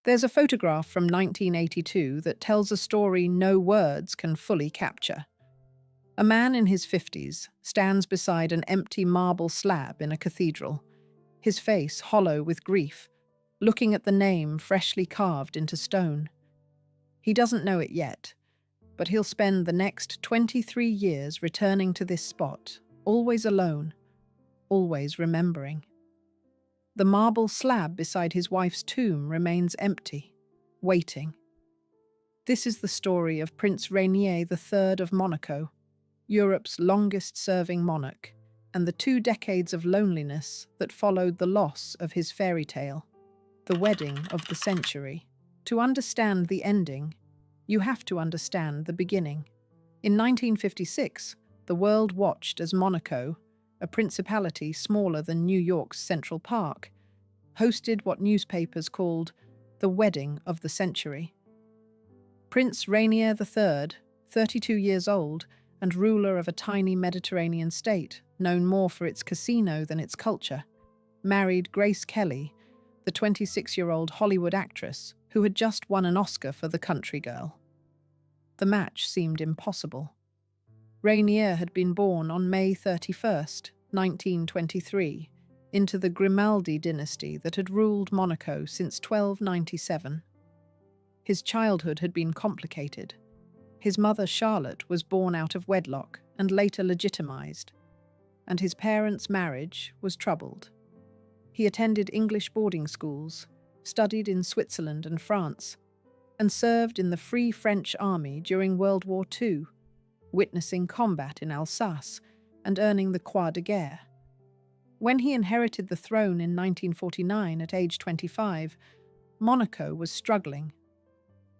There's a photograph from 1982 that tells a story no words can fully capture. A man in his 50s stands beside an empty marble slab in a cathedral, his face hollow with grief, looking at the name freshly carved into stone. He doesn't know it yet, but he'll spend the next 23 years returning to this spot, always alone, always remembering. The marble slab beside his wife's tomb remains empty, waiting. This is the story of Prince Rainier III of Monaco, Europe's longest-serving monarch, and the 2 decades of loneliness that followed the loss of his fairy tale, the wedding of the century. To understand the ending, you have to understand the beginning. In 1956, the world watched as Monaco, a principality smaller than New York's Central Park, hosted what newspapers called the wedding of the century. Prince Rainier III, 32 years old and ruler of a tiny Mediterranean state known more for its casino than its culture, married Grace Kelly, the 26-year-old Hollywood actress who had just won an Oscar for The Country Girl. The match seemed impossible. Rainier had been born on May 31st, 1923, into the Grimaldi dynasty that had ruled Monaco since 1297. His childhood had been complicated. His mother Charlotte was born out of wedlock and later legitimized, and his parents' marriage was troubled. He attended English boarding schools, studied in Switzerland and France, and served in the Free French Army during World War II, witnessing combat in Alsace and earning the Croix de Guerre. When he inherited the throne in 1949 at age 25, Monaco was struggling.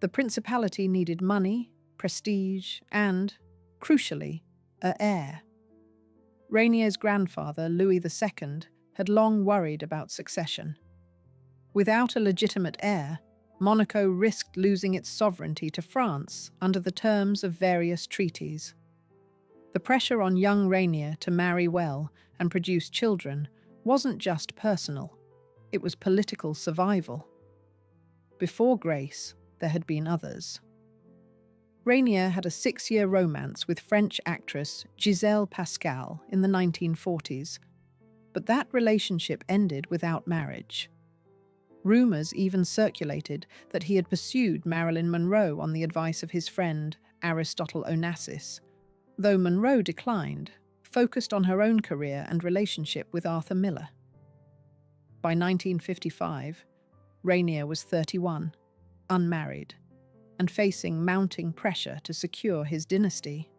The principality needed money, prestige, and, crucially, an heir. Rainier's grandfather, Louis II, had long worried about succession. Without a legitimate heir, Monaco risked losing its sovereignty to France under the terms of various treaties. The pressure on young Rainier to marry well and produce children wasn't just personal, it was political survival. Before Grace, there had been others. Rainier had a 6-year romance with French actress Gisèle Pascal in the 1940s, but that relationship ended without marriage. Rumors even circulated that he had pursued Marilyn Monroe on the advice of his friend Aristotle Onassis, though Monroe declined, focused on her own career and relationship with Arthur Miller. By 1955, Rainier was 31, unmarried, and facing mounting pressure to secure his dynasty.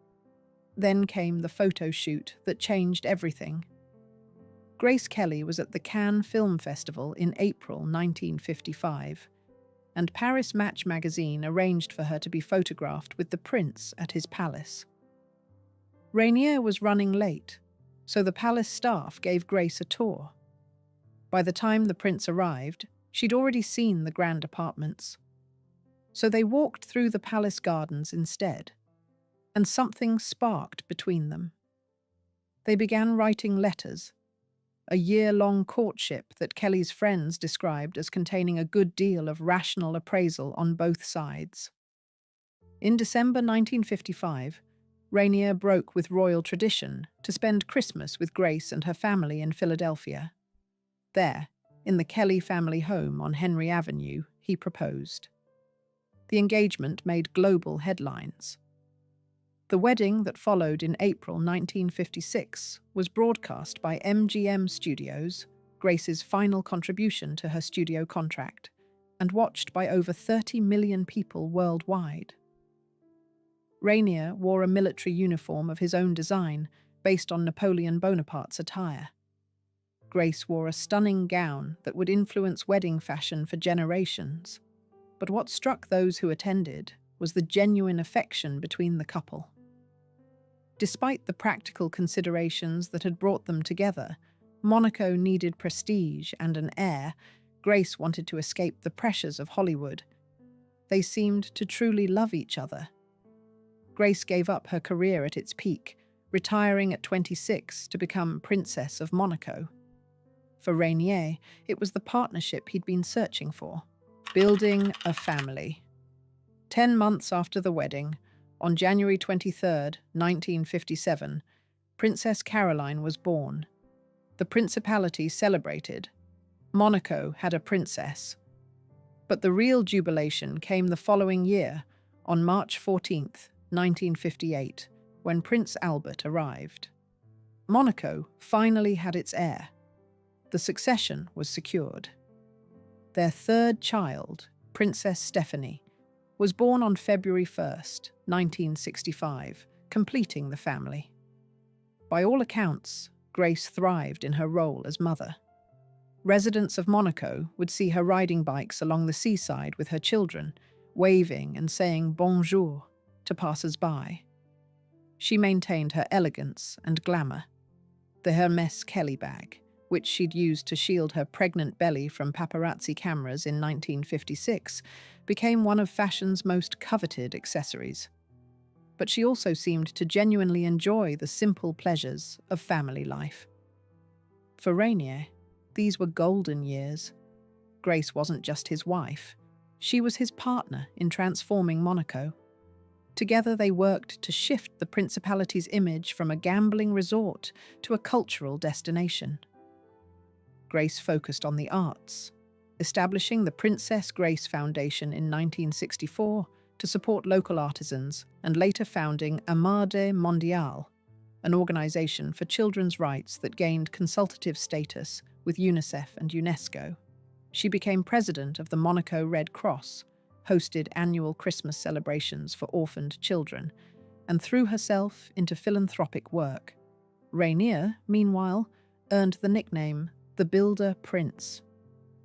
Then came the photo shoot that changed everything. Grace Kelly was at the Cannes Film Festival in April 1955, and Paris Match magazine arranged for her to be photographed with the prince at his palace. Rainier was running late, so the palace staff gave Grace a tour. By the time the prince arrived, she'd already seen the grand apartments. So they walked through the palace gardens instead, and something sparked between them. They began writing letters, a year-long courtship that Kelly's friends described as containing a good deal of rational appraisal on both sides. In December 1955, Rainier broke with royal tradition to spend Christmas with Grace and her family in Philadelphia. There, in the Kelly family home on Henry Avenue, he proposed. The engagement made global headlines. The wedding that followed in April 1956 was broadcast by MGM Studios, Grace's final contribution to her studio contract, and watched by over 30 million people worldwide. Rainier wore a military uniform of his own design, based on Napoleon Bonaparte's attire. Grace wore a stunning gown that would influence wedding fashion for generations. But what struck those who attended was the genuine affection between the couple. Despite the practical considerations that had brought them together, Monaco needed prestige and an heir. Grace wanted to escape the pressures of Hollywood. They seemed to truly love each other. Grace gave up her career at its peak, retiring at 26 to become Princess of Monaco. For Rainier, it was the partnership he'd been searching for. Building a family. 10 months after the wedding, on January 23rd, 1957, Princess Caroline was born. The principality celebrated. Monaco had a princess. But the real jubilation came the following year, on March 14th, 1958, when Prince Albert arrived. Monaco finally had its heir. The succession was secured. Their third child, Princess Stephanie, was born on February 1st, 1965, completing the family. By all accounts, Grace thrived in her role as mother. Residents of Monaco would see her riding bikes along the seaside with her children, waving and saying bonjour to passers-by. She maintained her elegance and glamour. The Hermès Kelly bag, which she'd used to shield her pregnant belly from paparazzi cameras in 1956, became one of fashion's most coveted accessories. But she also seemed to genuinely enjoy the simple pleasures of family life. For Rainier, these were golden years. Grace wasn't just his wife. She was his partner in transforming Monaco. Together they worked to shift the principality's image from a gambling resort to a cultural destination. Grace focused on the arts, establishing the Princess Grace Foundation in 1964 to support local artisans, and later founding Amade Mondiale, an organization for children's rights that gained consultative status with UNICEF and UNESCO. She became president of the Monaco Red Cross, hosted annual Christmas celebrations for orphaned children, and threw herself into philanthropic work. Rainier, meanwhile, earned the nickname the Builder Prince.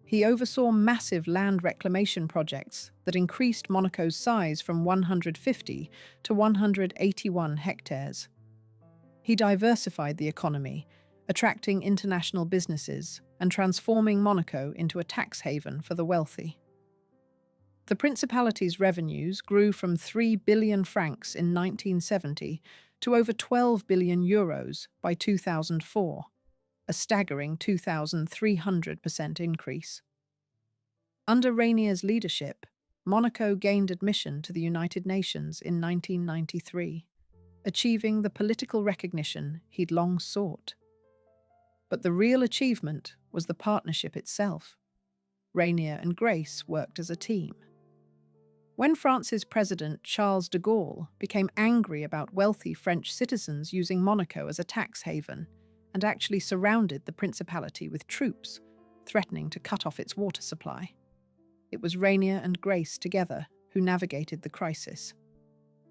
He oversaw massive land reclamation projects that increased Monaco's size from 150 to 181 hectares. He diversified the economy, attracting international businesses and transforming Monaco into a tax haven for the wealthy. The principality's revenues grew from 3 billion francs in 1970 to over 12 billion euros by 2004. A staggering 2,300% increase. Under Rainier's leadership, Monaco gained admission to the United Nations in 1993, achieving the political recognition he'd long sought. But the real achievement was the partnership itself. Rainier and Grace worked as a team. When France's President Charles de Gaulle became angry about wealthy French citizens using Monaco as a tax haven, and actually surrounded the principality with troops, threatening to cut off its water supply. It was Rainier and Grace together who navigated the crisis.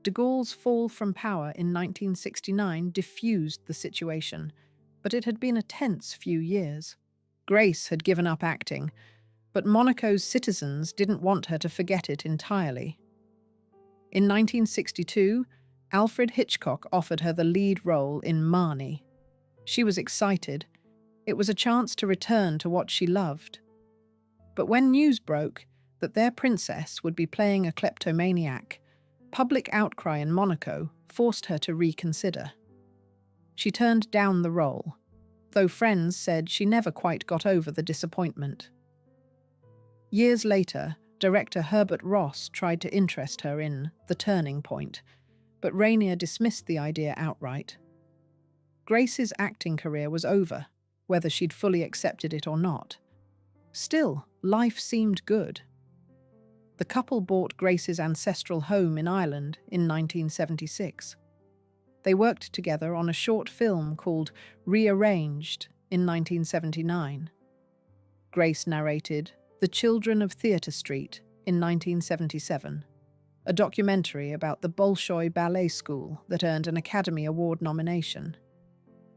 De Gaulle's fall from power in 1969 diffused the situation, but it had been a tense few years. Grace had given up acting, but Monaco's citizens didn't want her to forget it entirely. In 1962, Alfred Hitchcock offered her the lead role in Marnie. She was excited. It was a chance to return to what she loved. But when news broke that their princess would be playing a kleptomaniac, public outcry in Monaco forced her to reconsider. She turned down the role, though friends said she never quite got over the disappointment. Years later, director Herbert Ross tried to interest her in The Turning Point, but Rainier dismissed the idea outright. Grace's acting career was over, whether she'd fully accepted it or not. Still, life seemed good. The couple bought Grace's ancestral home in Ireland in 1976. They worked together on a short film called Rearranged in 1979. Grace narrated The Children of Theatre Street in 1977, a documentary about the Bolshoi Ballet School that earned an Academy Award nomination.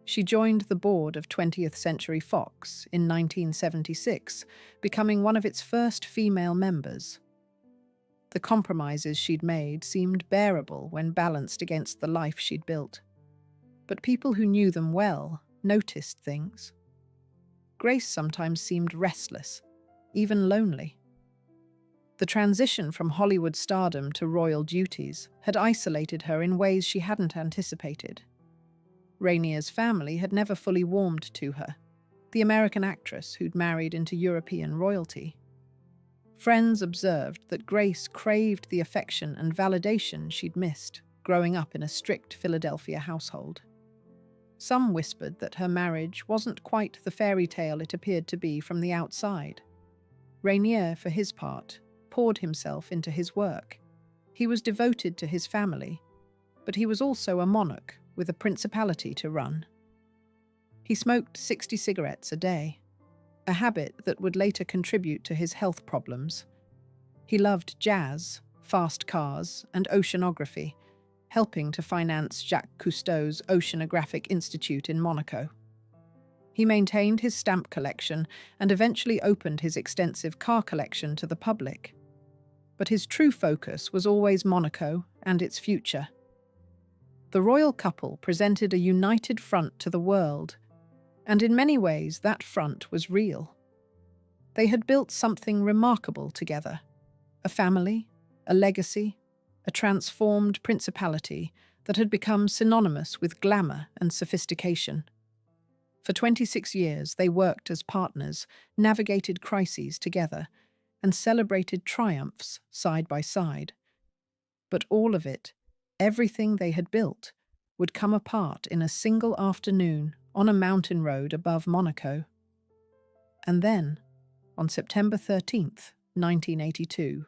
She joined the board of 20th Century Fox in 1976, becoming one of its first female members. The compromises she'd made seemed bearable when balanced against the life she'd built. But people who knew them well noticed things. Grace sometimes seemed restless, even lonely. The transition from Hollywood stardom to royal duties had isolated her in ways she hadn't anticipated. Rainier's family had never fully warmed to her, the American actress who'd married into European royalty. Friends observed that Grace craved the affection and validation she'd missed growing up in a strict Philadelphia household. Some whispered that her marriage wasn't quite the fairy tale it appeared to be from the outside. Rainier, for his part, poured himself into his work. He was devoted to his family, but he was also a monarch with a principality to run. He smoked 60 cigarettes a day, a habit that would later contribute to his health problems. He loved jazz, fast cars, and oceanography, helping to finance Jacques Cousteau's Oceanographic Institute in Monaco. He maintained his stamp collection and eventually opened his extensive car collection to the public. But his true focus was always Monaco and its future. The royal couple presented a united front to the world, and in many ways that front was real. They had built something remarkable together: a family, a legacy, a transformed principality that had become synonymous with glamour and sophistication. For 26 years, they worked as partners, navigated crises together, and celebrated triumphs side by side. But all of it, everything they had built, would come apart in a single afternoon on a mountain road above Monaco. And then, on September 13th, 1982,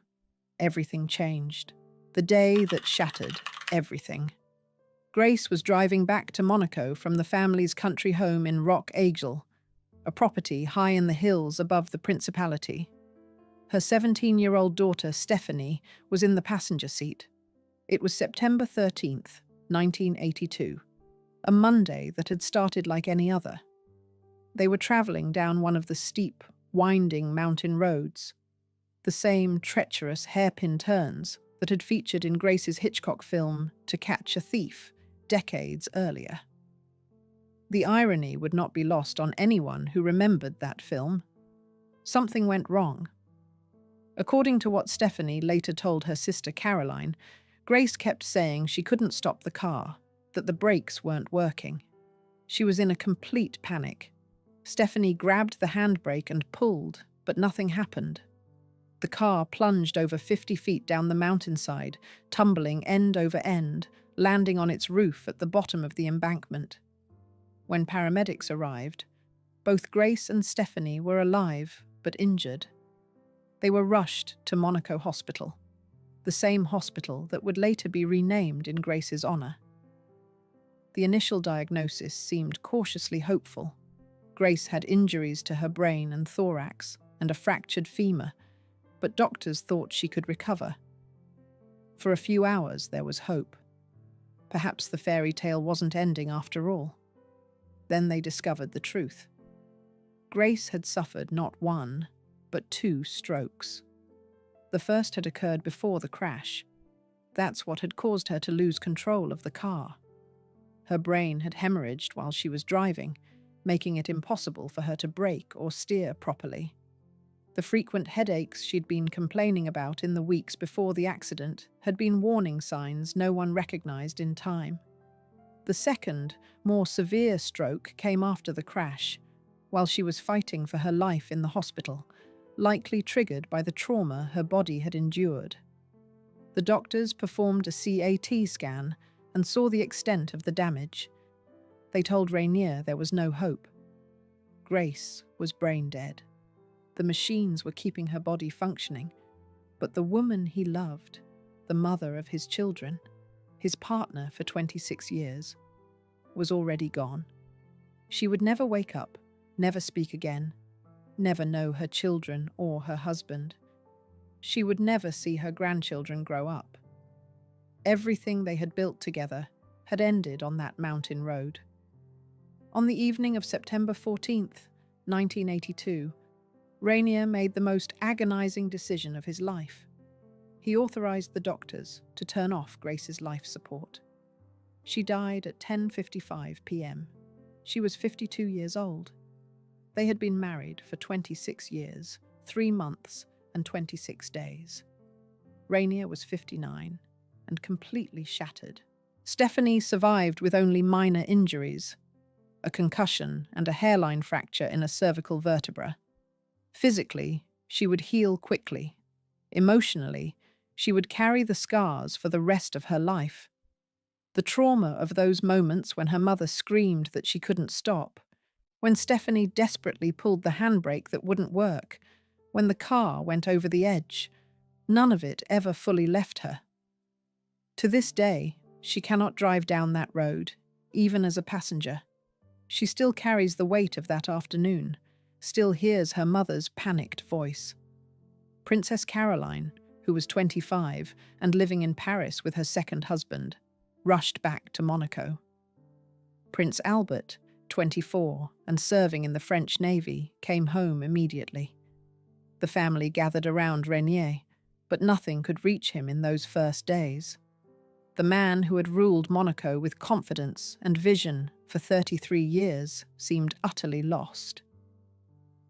everything changed. The day that shattered everything. Grace was driving back to Monaco from the family's country home in Rock Aigle, a property high in the hills above the principality. Her 17-year-old daughter, Stephanie, was in the passenger seat. It was September 13th, 1982, a Monday that had started like any other. They were traveling down one of the steep, winding mountain roads, the same treacherous hairpin turns that had featured in Grace's Hitchcock film To Catch a Thief decades earlier. The irony would not be lost on anyone who remembered that film. Something went wrong. According to what Stephanie later told her sister Caroline, Grace kept saying she couldn't stop the car, that the brakes weren't working. She was in a complete panic. Stephanie grabbed the handbrake and pulled, but nothing happened. The car plunged over 50 feet down the mountainside, tumbling end over end, landing on its roof at the bottom of the embankment. When paramedics arrived, both Grace and Stephanie were alive but injured. They were rushed to Monaco Hospital, the same hospital that would later be renamed in Grace's honor. The initial diagnosis seemed cautiously hopeful. Grace had injuries to her brain and thorax and a fractured femur, but doctors thought she could recover. For a few hours, there was hope. Perhaps the fairy tale wasn't ending after all. Then they discovered the truth. Grace had suffered not one, but 2 strokes. The first had occurred before the crash. That's what had caused her to lose control of the car. Her brain had hemorrhaged while she was driving, making it impossible for her to brake or steer properly. The frequent headaches she'd been complaining about in the weeks before the accident had been warning signs no one recognized in time. The second, more severe stroke came after the crash, while she was fighting for her life in the hospital, likely triggered by the trauma her body had endured. The doctors performed a CAT scan and saw the extent of the damage. They told Rainier there was no hope. Grace was brain dead. The machines were keeping her body functioning, but the woman he loved, the mother of his children, his partner for 26 years, was already gone. She would never wake up, never speak again, never know her children or her husband. She would never see her grandchildren grow up. Everything they had built together had ended on that mountain road. On the evening of September 14th, 1982, Rainier made the most agonizing decision of his life. He authorized the doctors to turn off Grace's life support. She died at 10:55 p.m. She was 52 years old. They had been married for 26 years, 3 months, and 26 days. Rainier was 59 and completely shattered. Stephanie survived with only minor injuries, a concussion and a hairline fracture in a cervical vertebra. Physically, she would heal quickly Emotionally, she would carry the scars for the rest of her life. The trauma of those moments when her mother screamed that she couldn't stop, when Stephanie desperately pulled the handbrake that wouldn't work, when the car went over the edge, none of it ever fully left her. To this day, she cannot drive down that road, even as a passenger. She still carries the weight of that afternoon, still hears her mother's panicked voice. Princess Caroline, who was 25 and living in Paris with her second husband, rushed back to Monaco. Prince Albert, 24 and serving in the French Navy, came home immediately. The family gathered around Rainier, but nothing could reach him in those first days. The man who had ruled Monaco with confidence and vision for 33 years seemed utterly lost.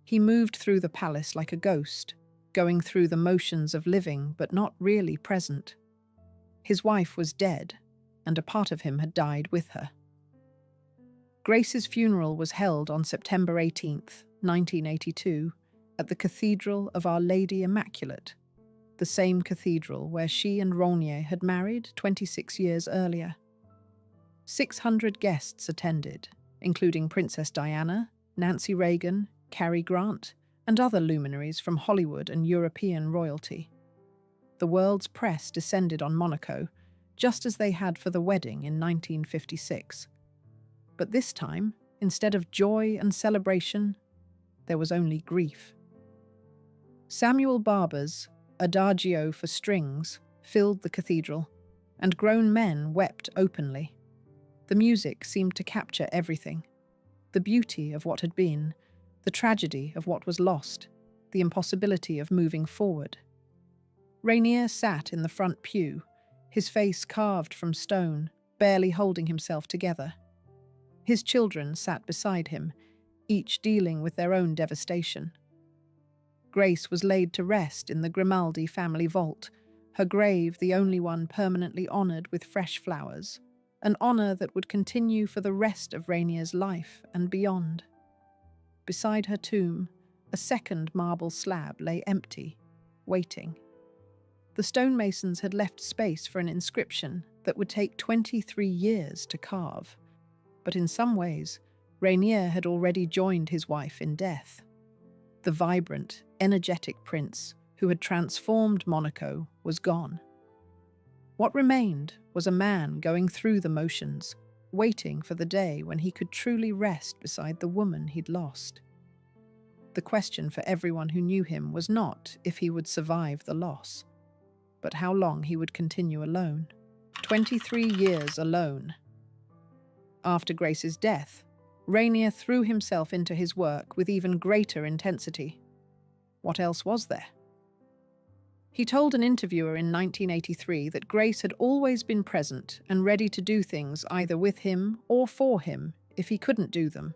He moved through the palace like a ghost, going through the motions of living but not really present. His wife was dead, and a part of him had died with her. Grace's funeral was held on September 18th, 1982, at the Cathedral of Our Lady Immaculate, the same cathedral where she and Rainier had married 26 years earlier. 600 guests attended, including Princess Diana, Nancy Reagan, Cary Grant, and other luminaries from Hollywood and European royalty. The world's press descended on Monaco, just as they had for the wedding in 1956. But this time, instead of joy and celebration, there was only grief. Samuel Barber's Adagio for strings filled the cathedral, and grown men wept openly. The music seemed to capture everything: the beauty of what had been, the tragedy of what was lost, the impossibility of moving forward. Rainier sat in the front pew, his face carved from stone, barely holding himself together. His children sat beside him, each dealing with their own devastation. Grace was laid to rest in the Grimaldi family vault, her grave the only one permanently honoured with fresh flowers, an honour that would continue for the rest of Rainier's life and beyond. Beside her tomb, a second marble slab lay empty, waiting. The stonemasons had left space for an inscription that would take 23 years to carve. But in some ways, Rainier had already joined his wife in death. The vibrant, energetic prince who had transformed Monaco was gone. What remained was a man going through the motions, waiting for the day when he could truly rest beside the woman he'd lost. The question for everyone who knew him was not if he would survive the loss, but how long he would continue alone. 23 years alone. After Grace's death, Rainier threw himself into his work with even greater intensity. What else was there? He told an interviewer in 1983 that Grace had always been present and ready to do things either with him or for him if he couldn't do them.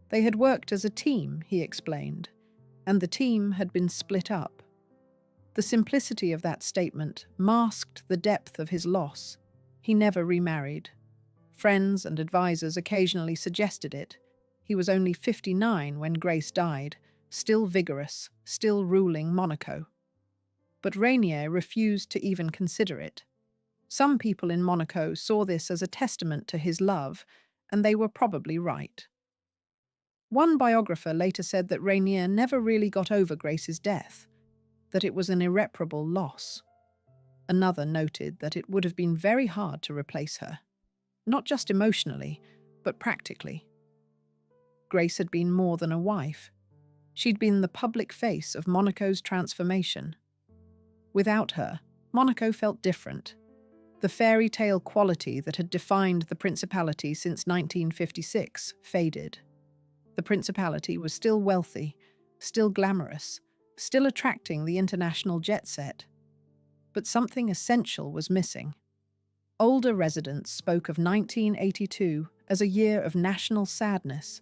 They had worked as a team, he explained, and the team had been split up. The simplicity of that statement masked the depth of his loss. He never remarried. Friends and advisors occasionally suggested it. He was only 59 when Grace died, still vigorous, still ruling Monaco. But Rainier refused to even consider it. Some people in Monaco saw this as a testament to his love, and they were probably right. One biographer later said that Rainier never really got over Grace's death, that it was an irreparable loss. Another noted that it would have been very hard to replace her. Not just emotionally, but practically. Grace had been more than a wife. She'd been the public face of Monaco's transformation. Without her, Monaco felt different. The fairy tale quality that had defined the principality since 1956 faded. The principality was still wealthy, still glamorous, still attracting the international jet set. But something essential was missing. Older residents spoke of 1982 as a year of national sadness,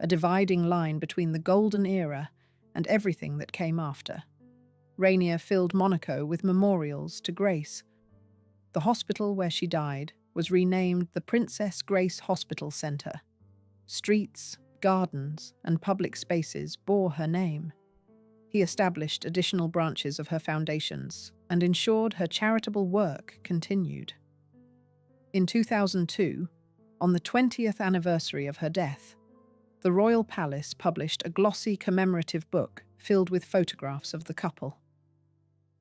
a dividing line between the golden era and everything that came after. Rainier filled Monaco with memorials to Grace. The hospital where she died was renamed the Princess Grace Hospital Centre. Streets, gardens, and public spaces bore her name. He established additional branches of her foundations and ensured her charitable work continued. In 2002, on the 20th anniversary of her death, the royal palace published a glossy commemorative book filled with photographs of the couple.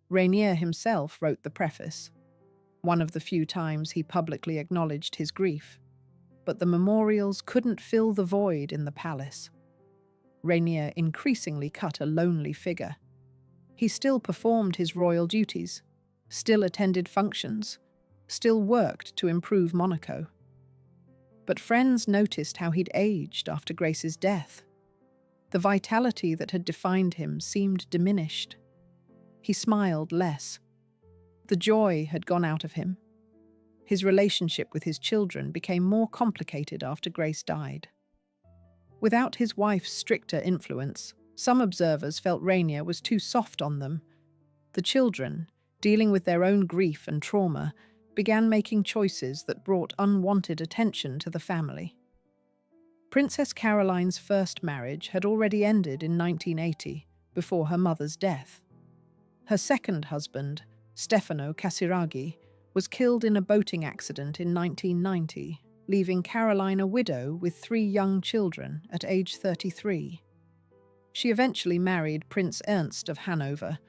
Rainier himself wrote the preface, one of the few times he publicly acknowledged his grief. But the memorials couldn't fill the void in the palace. Rainier increasingly cut a lonely figure. He still performed his royal duties, still attended functions, still worked to improve Monaco. But friends noticed how he'd aged after Grace's death. The vitality that had defined him seemed diminished. He smiled less. The joy had gone out of him. His relationship with his children became more complicated after Grace died. Without his wife's stricter influence, some observers felt Rainier was too soft on them. The children, dealing with their own grief and trauma, began making choices that brought unwanted attention to the family. Princess Caroline's first marriage had already ended in 1980, before her mother's death. Her second husband, Stefano Casiraghi, was killed in a boating accident in 1990, leaving Caroline a widow with 3 young children at age 33. She eventually married Prince Ernst of Hanover,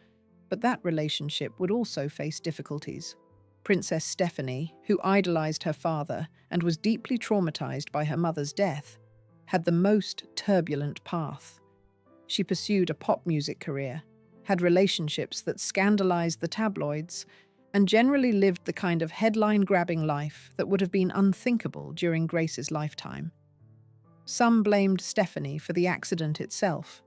but that relationship would also face difficulties. Princess Stephanie, who idolized her father and was deeply traumatized by her mother's death, had the most turbulent path. She pursued a pop music career, had relationships that scandalized the tabloids, and generally lived the kind of headline-grabbing life that would have been unthinkable during Grace's lifetime. Some blamed Stephanie for the accident itself.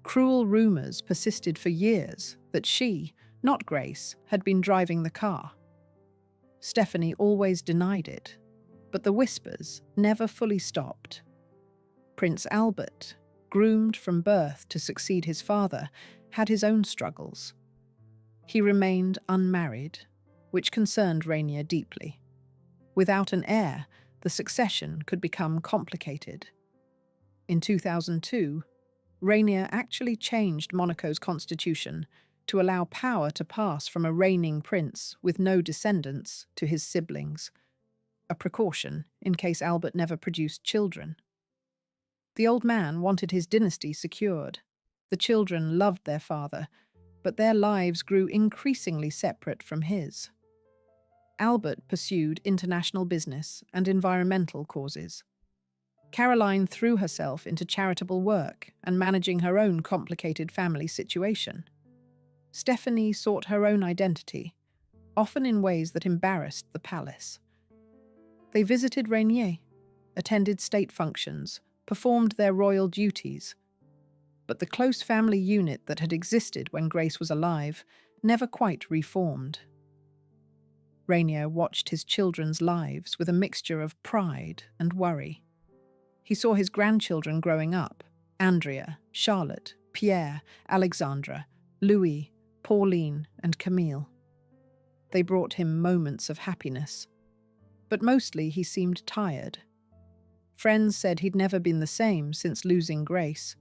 Cruel rumors persisted for years that she, not Grace, had been driving the car. Stephanie always denied it, but the whispers never fully stopped. Prince Albert, groomed from birth to succeed his father, had his own struggles. He remained unmarried, which concerned Rainier deeply. Without an heir, the succession could become complicated. In 2002, Rainier actually changed Monaco's constitution to allow power to pass from a reigning prince with no descendants to his siblings, a precaution in case Albert never produced children. The old man wanted his dynasty secured. The children loved their father, but their lives grew increasingly separate from his. Albert pursued international business and environmental causes. Caroline threw herself into charitable work and managing her own complicated family situation. Stephanie sought her own identity, often in ways that embarrassed the palace. They visited Rainier, attended state functions, performed their royal duties. But the close family unit that had existed when Grace was alive never quite reformed. Rainier watched his children's lives with a mixture of pride and worry. He saw his grandchildren growing up: Andrea, Charlotte, Pierre, Alexandra, Louis, Pauline, and Camille. They brought him moments of happiness, but mostly he seemed tired. Friends said he'd never been the same since losing Grace.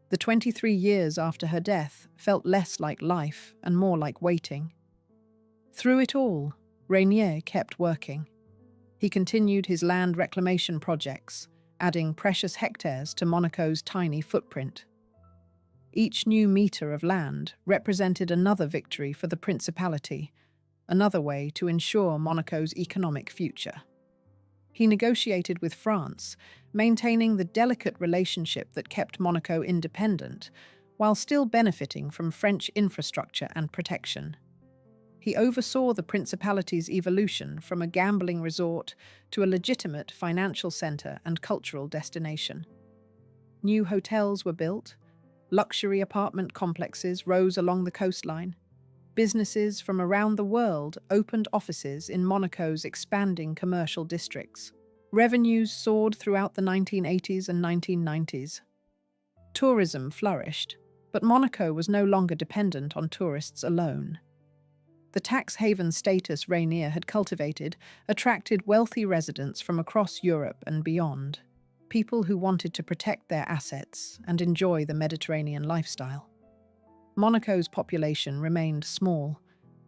The 23 years after her death felt less like life and more like waiting. Through it all, Rainier kept working. He continued his land reclamation projects, adding precious hectares to Monaco's tiny footprint. Each new metre of land represented another victory for the principality, another way to ensure Monaco's economic future. He negotiated with France, maintaining the delicate relationship that kept Monaco independent, while still benefiting from French infrastructure and protection. He oversaw the principality's evolution from a gambling resort to a legitimate financial centre and cultural destination. New hotels were built, luxury apartment complexes rose along the coastline. Businesses from around the world opened offices in Monaco's expanding commercial districts. Revenues soared throughout the 1980s and 1990s. Tourism flourished, but Monaco was no longer dependent on tourists alone. The tax haven status Rainier had cultivated attracted wealthy residents from across Europe and beyond, people who wanted to protect their assets and enjoy the Mediterranean lifestyle. Monaco's population remained small,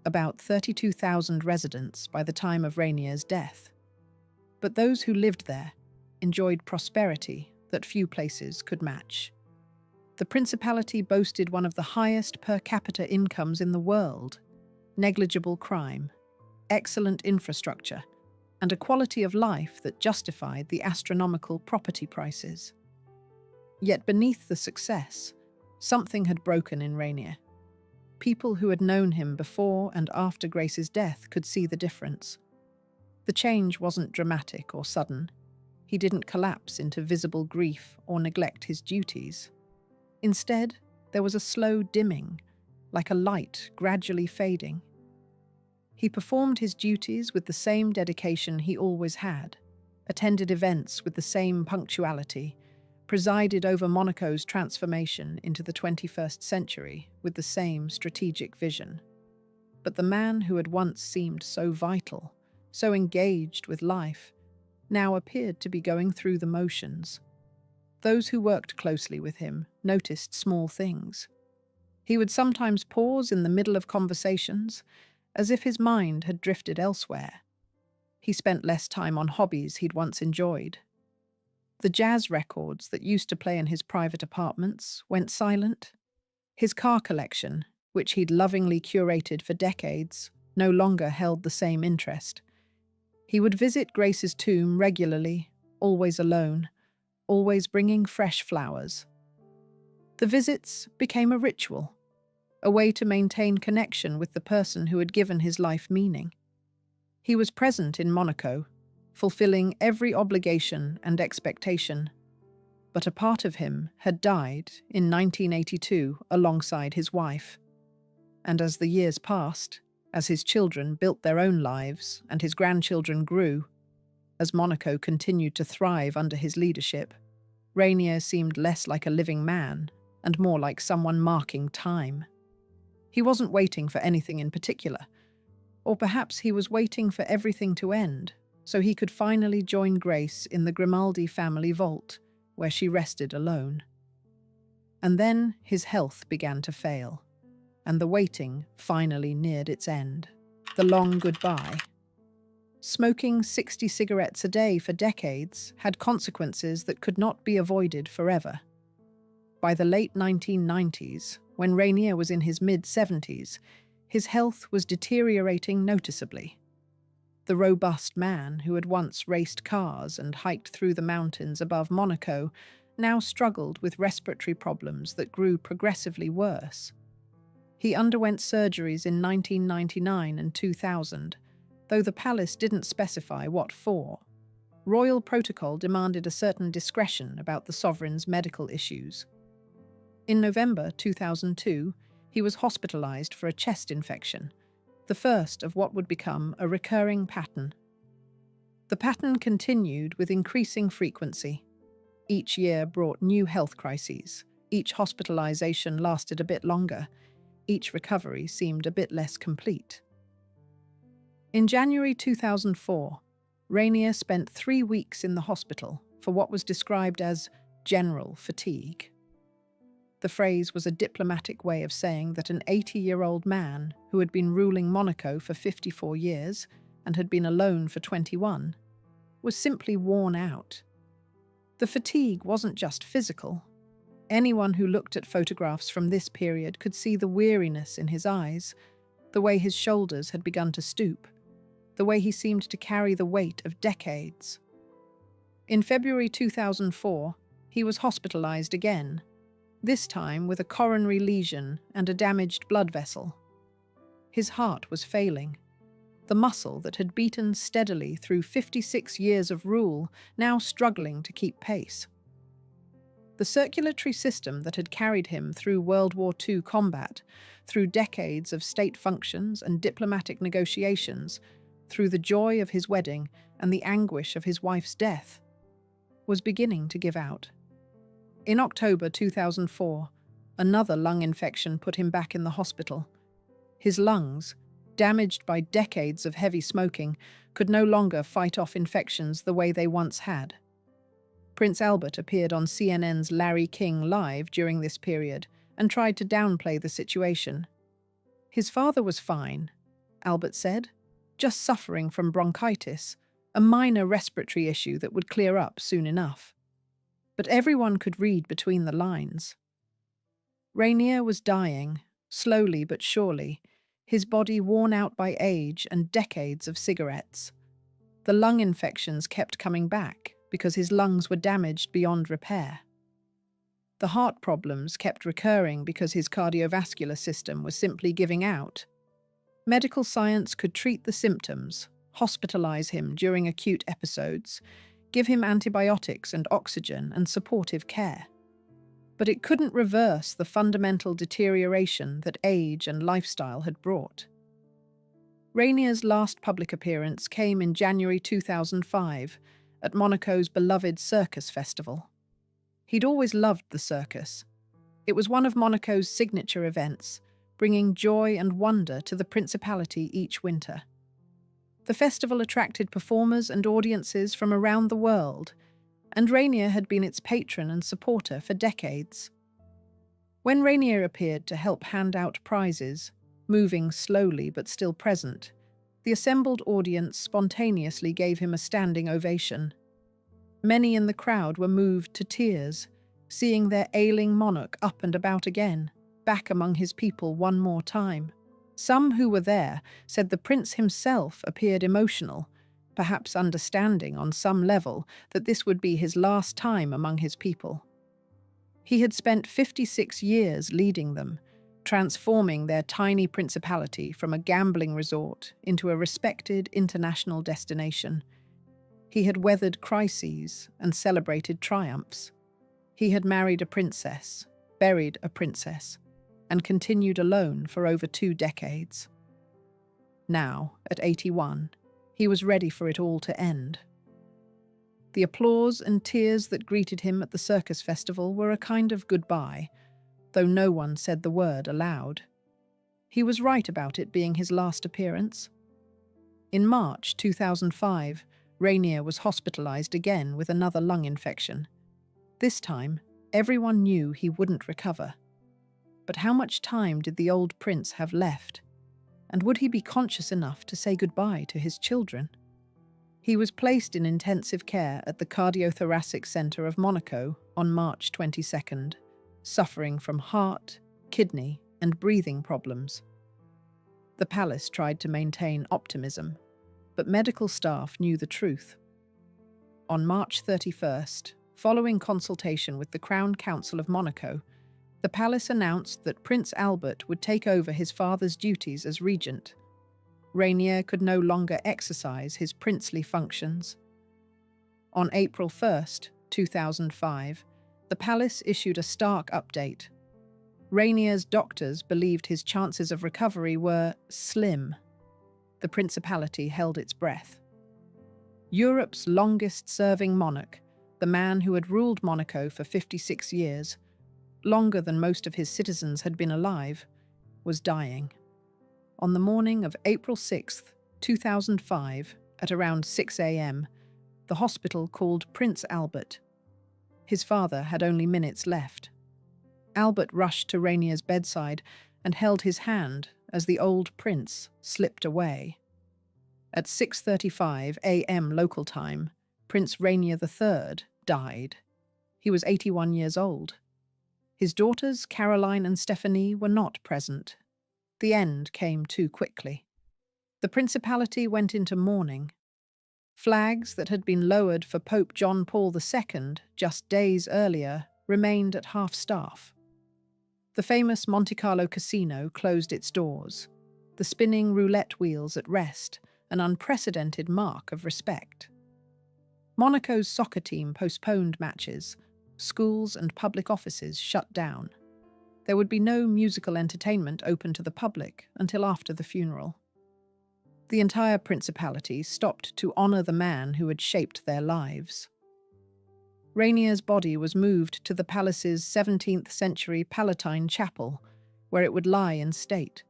about 32,000 residents by the time of Rainier's death. But those who lived there enjoyed prosperity that few places could match. The principality boasted one of the highest per capita incomes in the world, negligible crime, excellent infrastructure, and a quality of life that justified the astronomical property prices. Yet beneath the success, something had broken in Rainier. People who had known him before and after Grace's death could see the difference. The change wasn't dramatic or sudden. He didn't collapse into visible grief or neglect his duties. Instead, there was a slow dimming, like a light gradually fading. He performed his duties with the same dedication he always had, attended events with the same punctuality, presided over Monaco's transformation into the 21st century with the same strategic vision. But the man who had once seemed so vital, so engaged with life, now appeared to be going through the motions. Those who worked closely with him noticed small things. He would sometimes pause in the middle of conversations, as if his mind had drifted elsewhere. He spent less time on hobbies he'd once enjoyed. The jazz records that used to play in his private apartments went silent. His car collection, which he'd lovingly curated for decades, no longer held the same interest. He would visit Grace's tomb regularly, always alone, always bringing fresh flowers. The visits became a ritual, a way to maintain connection with the person who had given his life meaning. He was present in Monaco, fulfilling every obligation and expectation, but a part of him had died in 1982 alongside his wife. And as the years passed, as his children built their own lives and his grandchildren grew, as Monaco continued to thrive under his leadership, Rainier seemed less like a living man and more like someone marking time. He wasn't waiting for anything in particular, or perhaps he was waiting for everything to end so he could finally join Grace in the Grimaldi family vault, where she rested alone. And then his health began to fail, and the waiting finally neared its end. The long goodbye. Smoking 60 cigarettes a day for decades had consequences that could not be avoided forever. By the late 1990s, when Rainier was in his mid-70s, his health was deteriorating noticeably. The robust man who had once raced cars and hiked through the mountains above Monaco now struggled with respiratory problems that grew progressively worse. He underwent surgeries in 1999 and 2000, though the palace didn't specify what for. Royal protocol demanded a certain discretion about the sovereign's medical issues. In November 2002, he was hospitalized for a chest infection, the first of what would become a recurring pattern. The pattern continued with increasing frequency. Each year brought new health crises. Each hospitalization lasted a bit longer. Each recovery seemed a bit less complete. In January 2004, Rainier spent 3 weeks in the hospital for what was described as general fatigue. The phrase was a diplomatic way of saying that an 80-year-old man who had been ruling Monaco for 54 years and had been alone for 21 was simply worn out. The fatigue wasn't just physical. Anyone who looked at photographs from this period could see the weariness in his eyes, the way his shoulders had begun to stoop, the way he seemed to carry the weight of decades. In February 2004, he was hospitalized again, this time with a coronary lesion and a damaged blood vessel. His heart was failing. The muscle that had beaten steadily through 56 years of rule now struggling to keep pace. The circulatory system that had carried him through World War II combat, through decades of state functions and diplomatic negotiations, through the joy of his wedding and the anguish of his wife's death, was beginning to give out. In October 2004, another lung infection put him back in the hospital. His lungs, damaged by decades of heavy smoking, could no longer fight off infections the way they once had. Prince Albert appeared on CNN's Larry King Live during this period and tried to downplay the situation. His father was fine, Albert said, just suffering from bronchitis, a minor respiratory issue that would clear up soon enough. But everyone could read between the lines. Rainier was dying, slowly but surely, his body worn out by age and decades of cigarettes. The lung infections kept coming back because his lungs were damaged beyond repair. The heart problems kept recurring because his cardiovascular system was simply giving out. Medical science could treat the symptoms, hospitalize him during acute episodes, give him antibiotics and oxygen and supportive care. But it couldn't reverse the fundamental deterioration that age and lifestyle had brought. Rainier's last public appearance came in January 2005 at Monaco's beloved circus festival. He'd always loved the circus. It was one of Monaco's signature events, bringing joy and wonder to the principality each winter. The festival attracted performers and audiences from around the world, and Rainier had been its patron and supporter for decades. When Rainier appeared to help hand out prizes, moving slowly but still present, the assembled audience spontaneously gave him a standing ovation. Many in the crowd were moved to tears, seeing their ailing monarch up and about again, back among his people one more time. Some who were there said the prince himself appeared emotional, perhaps understanding on some level that this would be his last time among his people. He had spent 56 years leading them, transforming their tiny principality from a gambling resort into a respected international destination. He had weathered crises and celebrated triumphs. He had married a princess, buried a princess, and continued alone for over 2 decades. Now, at 81, he was ready for it all to end. The applause and tears that greeted him at the circus festival were a kind of goodbye, though no one said the word aloud. He was right about it being his last appearance. In March 2005, Rainier was hospitalized again with another lung infection. This time, everyone knew he wouldn't recover. But how much time did the old prince have left? And would he be conscious enough to say goodbye to his children? He was placed in intensive care at the Cardiothoracic Center of Monaco on March 22nd, suffering from heart, kidney, and breathing problems. The palace tried to maintain optimism, but medical staff knew the truth. On March 31st, following consultation with the Crown Council of Monaco, the palace announced that Prince Albert would take over his father's duties as regent. Rainier could no longer exercise his princely functions. On April 1st, 2005, the palace issued a stark update. Rainier's doctors believed his chances of recovery were slim. The principality held its breath. Europe's longest-serving monarch, the man who had ruled Monaco for 56 years, longer than most of his citizens had been alive, was dying. On the morning of April 6, 2005, at around 6 a.m., the hospital called Prince Albert. His father had only minutes left. Albert rushed to Rainier's bedside and held his hand as the old prince slipped away. At 6:35 a.m. local time, Prince Rainier III died. He was 81 years old. His daughters, Caroline and Stephanie, were not present. The end came too quickly. The principality went into mourning. Flags that had been lowered for Pope John Paul II just days earlier remained at half-staff. The famous Monte Carlo casino closed its doors, the spinning roulette wheels at rest, an unprecedented mark of respect. Monaco's soccer team postponed matches. Schools and public offices shut down. There would be no musical entertainment open to the public until after the funeral. The entire principality stopped to honor the man who had shaped their lives. Rainier's body was moved to the palace's 17th-century Palatine Chapel, where it would lie in state.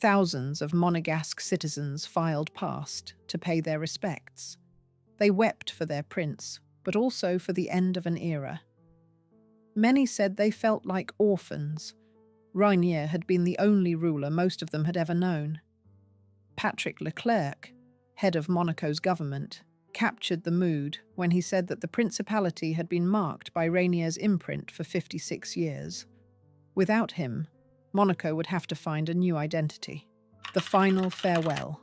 Thousands of Monegasque citizens filed past to pay their respects. They wept for their prince, but also for the end of an era. Many said they felt like orphans, Rainier had been the only ruler most of them had ever known. Patrick Leclerc, head of Monaco's government, captured the mood when he said that the principality had been marked by Rainier's imprint for 56 years. Without him, Monaco would have to find a new identity. The final farewell.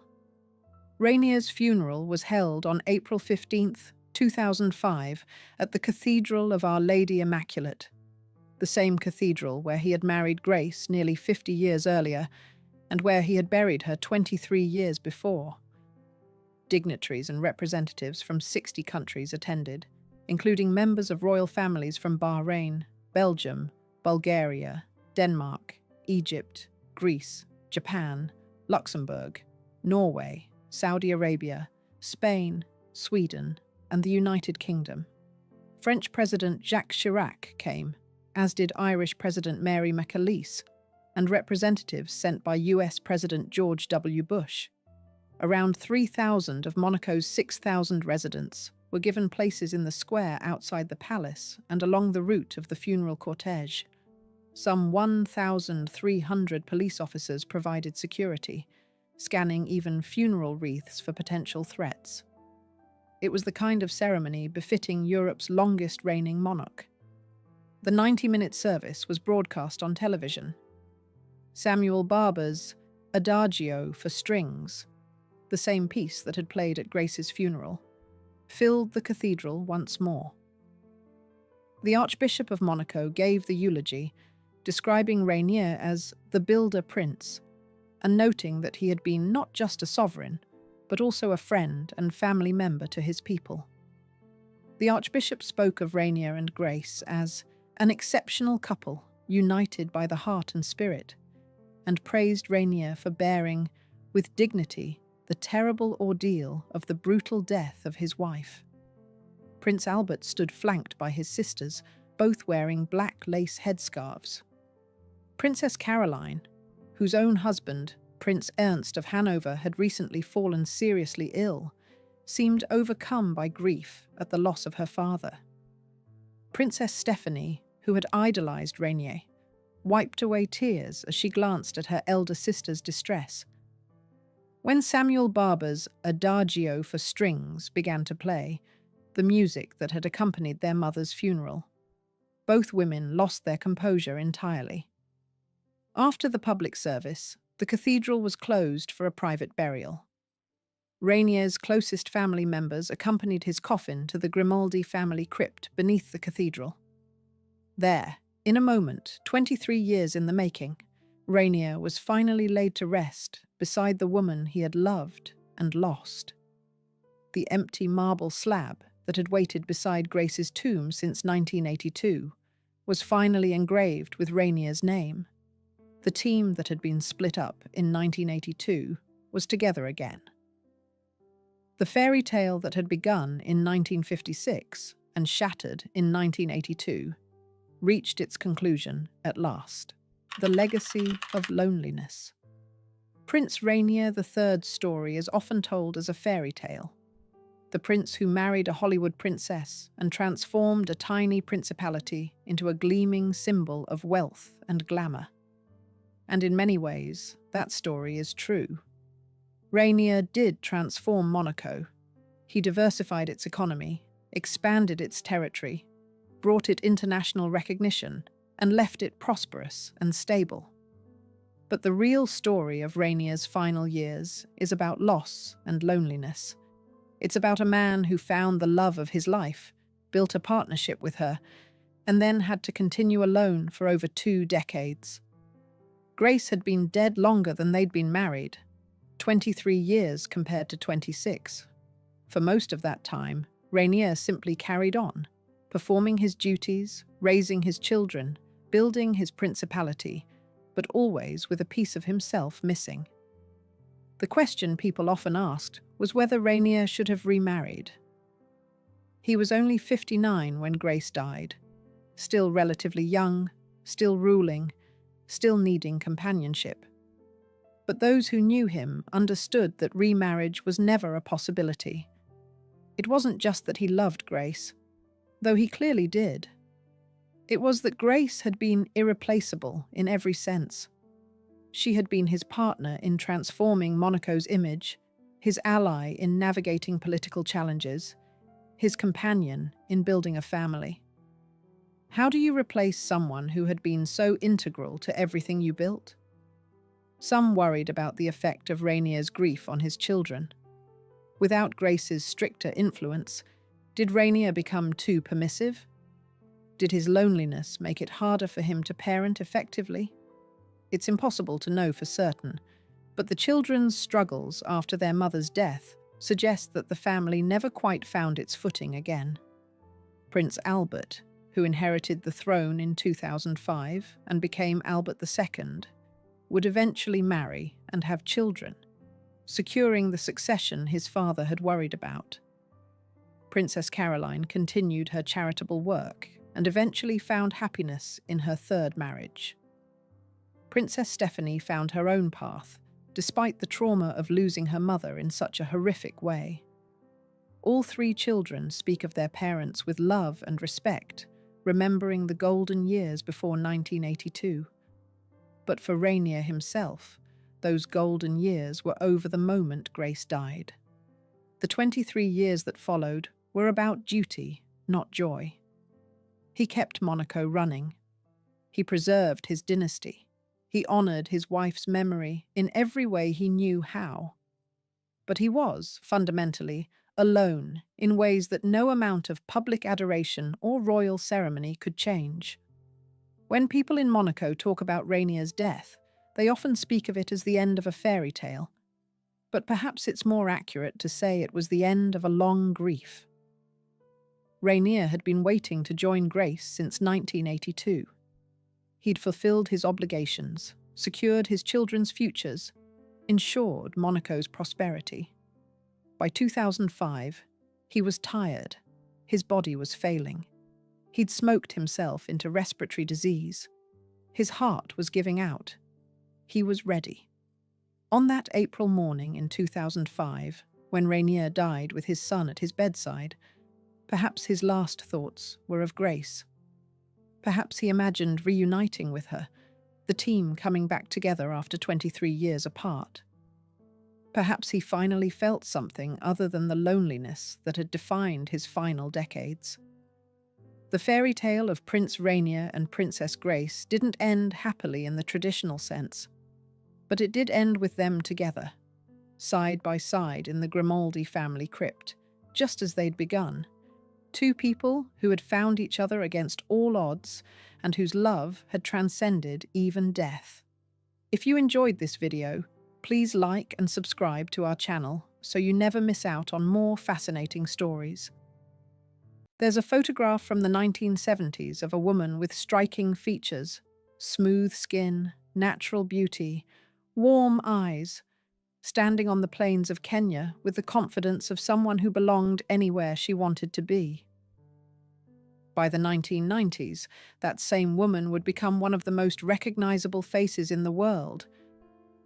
Rainier's funeral was held on April 15, 2005, at the Cathedral of Our Lady Immaculate, the same cathedral where he had married Grace nearly 50 years earlier and where he had buried her 23 years before. Dignitaries and representatives from 60 countries attended, including members of royal families from Bahrain, Belgium, Bulgaria, Denmark, Egypt, Greece, Japan, Luxembourg, Norway, Saudi Arabia, Spain, Sweden, and the United Kingdom. French President Jacques Chirac came, as did Irish President Mary McAleese, and representatives sent by US President George W. Bush. Around 3,000 of Monaco's 6,000 residents were given places in the square outside the palace and along the route of the funeral cortege. Some 1,300 police officers provided security, scanning even funeral wreaths for potential threats. It was the kind of ceremony befitting Europe's longest reigning monarch. The 90-minute service was broadcast on television. Samuel Barber's Adagio for Strings, the same piece that had played at Grace's funeral, filled the cathedral once more. The Archbishop of Monaco gave the eulogy, describing Rainier as the builder prince, and noting that he had been not just a sovereign, but also a friend and family member to his people. The Archbishop spoke of Rainier and Grace as an exceptional couple united by the heart and spirit, and praised Rainier for bearing, with dignity, the terrible ordeal of the brutal death of his wife. Prince Albert stood flanked by his sisters, both wearing black lace headscarves. Princess Caroline, whose own husband, Prince Ernst of Hanover, had recently fallen seriously ill, seemed overcome by grief at the loss of her father. Princess Stephanie, who had idolized Rainier, wiped away tears as she glanced at her elder sister's distress. When Samuel Barber's Adagio for Strings began to play, the music that had accompanied their mother's funeral, both women lost their composure entirely. After the public service, the cathedral was closed for a private burial. Rainier's closest family members accompanied his coffin to the Grimaldi family crypt beneath the cathedral. There, in a moment, 23 years in the making, Rainier was finally laid to rest beside the woman he had loved and lost. The empty marble slab that had waited beside Grace's tomb since 1982 was finally engraved with Rainier's name. The team that had been split up in 1982 was together again. The fairy tale that had begun in 1956 and shattered in 1982 reached its conclusion at last. The legacy of loneliness. Prince Rainier III's story is often told as a fairy tale. The prince who married a Hollywood princess and transformed a tiny principality into a gleaming symbol of wealth and glamour. And in many ways, that story is true. Rainier did transform Monaco. He diversified its economy, expanded its territory, brought it international recognition, and left it prosperous and stable. But the real story of Rainier's final years is about loss and loneliness. It's about a man who found the love of his life, built a partnership with her, and then had to continue alone for over 2 decades. Grace had been dead longer than they'd been married, 23 years compared to 26. For most of that time, Rainier simply carried on, performing his duties, raising his children, building his principality, but always with a piece of himself missing. The question people often asked was whether Rainier should have remarried. He was only 59 when Grace died, still relatively young, still ruling, still needing companionship. But those who knew him understood that remarriage was never a possibility. It wasn't just that he loved Grace, though he clearly did. It was that Grace had been irreplaceable in every sense. She had been his partner in transforming Monaco's image, his ally in navigating political challenges, his companion in building a family. How do you replace someone who had been so integral to everything you built? Some worried about the effect of Rainier's grief on his children. Without Grace's stricter influence, did Rainier become too permissive? Did his loneliness make it harder for him to parent effectively? It's impossible to know for certain, but the children's struggles after their mother's death suggest that the family never quite found its footing again. Prince Albert, who inherited the throne in 2005 and became Albert II, would eventually marry and have children, securing the succession his father had worried about. Princess Caroline continued her charitable work and eventually found happiness in her third marriage. Princess Stephanie found her own path, despite the trauma of losing her mother in such a horrific way. All three children speak of their parents with love and respect, remembering the golden years before 1982. But for Rainier himself, those golden years were over the moment Grace died. The 23 years that followed were about duty, not joy. He kept Monaco running. He preserved his dynasty. He honored his wife's memory in every way he knew how. But he was, fundamentally, alone in ways that no amount of public adoration or royal ceremony could change. When people in Monaco talk about Rainier's death, they often speak of it as the end of a fairy tale. But perhaps it's more accurate to say it was the end of a long grief. Rainier had been waiting to join Grace since 1982. He'd fulfilled his obligations, secured his children's futures, ensured Monaco's prosperity. By 2005, he was tired. His body was failing. He'd smoked himself into respiratory disease. His heart was giving out. He was ready. On that April morning in 2005, when Rainier died with his son at his bedside, perhaps his last thoughts were of Grace. Perhaps he imagined reuniting with her, the team coming back together after 23 years apart. Perhaps he finally felt something other than the loneliness that had defined his final decades. The fairy tale of Prince Rainier and Princess Grace didn't end happily in the traditional sense, but it did end with them together, side by side in the Grimaldi family crypt, just as they'd begun. Two people who had found each other against all odds and whose love had transcended even death. If you enjoyed this video, please like and subscribe to our channel so you never miss out on more fascinating stories. There's a photograph from the 1970s of a woman with striking features, smooth skin, natural beauty, warm eyes, standing on the plains of Kenya with the confidence of someone who belonged anywhere she wanted to be. By the 1990s, that same woman would become one of the most recognizable faces in the world,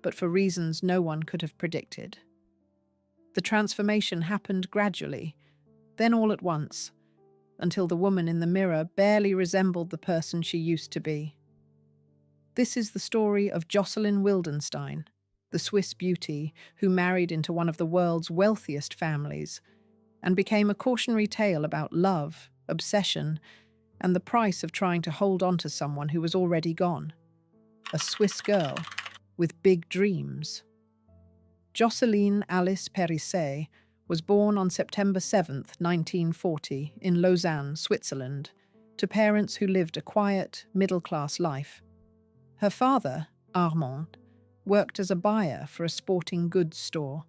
but for reasons no one could have predicted. The transformation happened gradually, then all at once, until the woman in the mirror barely resembled the person she used to be. This is the story of Jocelyn Wildenstein, the Swiss beauty who married into one of the world's wealthiest families and became a cautionary tale about love, obsession, and the price of trying to hold on to someone who was already gone. A Swiss girl with big dreams. Jocelyne Alice Périsset was born on September 7, 1940, in Lausanne, Switzerland, to parents who lived a quiet, middle-class life. Her father, Armand, worked as a buyer for a sporting goods store,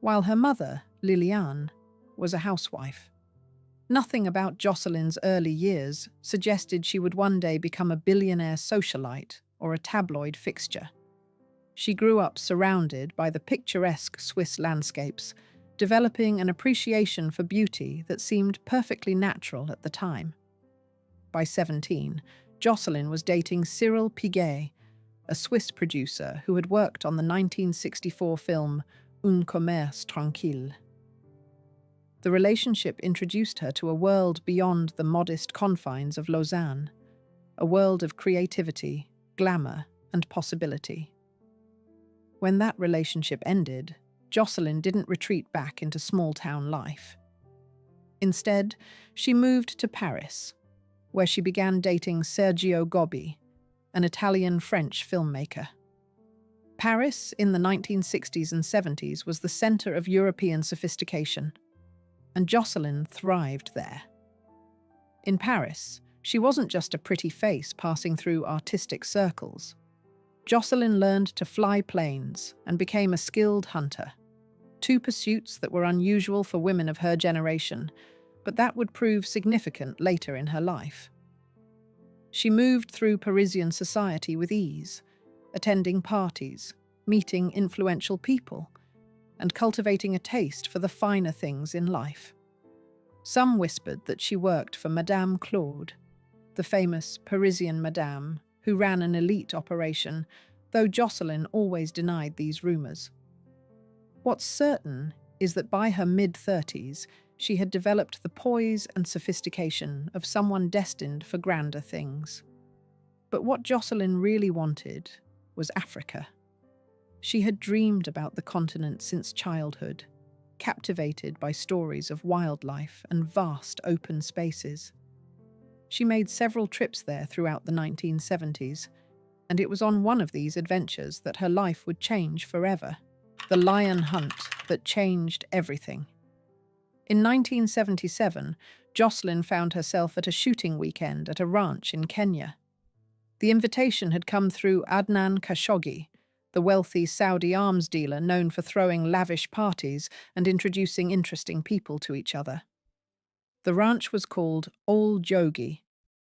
while her mother, Liliane, was a housewife. Nothing about Jocelyn's early years suggested she would one day become a billionaire socialite or a tabloid fixture. She grew up surrounded by the picturesque Swiss landscapes, developing an appreciation for beauty that seemed perfectly natural at the time. By 17, Jocelyn was dating Cyril Piguet, a Swiss producer who had worked on the 1964 film Un commerce tranquille. The relationship introduced her to a world beyond the modest confines of Lausanne, a world of creativity, glamour, and possibility. When that relationship ended, Jocelyn didn't retreat back into small-town life. Instead, she moved to Paris, where she began dating Sergio Gobbi, an Italian-French filmmaker. Paris, in the 1960s and 70s, was the center of European sophistication, and Jocelyn thrived there. In Paris, she wasn't just a pretty face passing through artistic circles. Jocelyn learned to fly planes and became a skilled hunter, two pursuits that were unusual for women of her generation, but that would prove significant later in her life. She moved through Parisian society with ease, attending parties, meeting influential people, and cultivating a taste for the finer things in life. Some whispered that she worked for Madame Claude, the famous Parisian madame who ran an elite operation, though Jocelyn always denied these rumors. What's certain is that by her mid-30s, she had developed the poise and sophistication of someone destined for grander things. But what Jocelyn really wanted was Africa. She had dreamed about the continent since childhood, captivated by stories of wildlife and vast open spaces. She made several trips there throughout the 1970s, and it was on one of these adventures that her life would change forever. The lion hunt that changed everything. In 1977, Jocelyn found herself at a shooting weekend at a ranch in Kenya. The invitation had come through Adnan Khashoggi, the wealthy Saudi arms dealer known for throwing lavish parties and introducing interesting people to each other. The ranch was called Ol Jogi,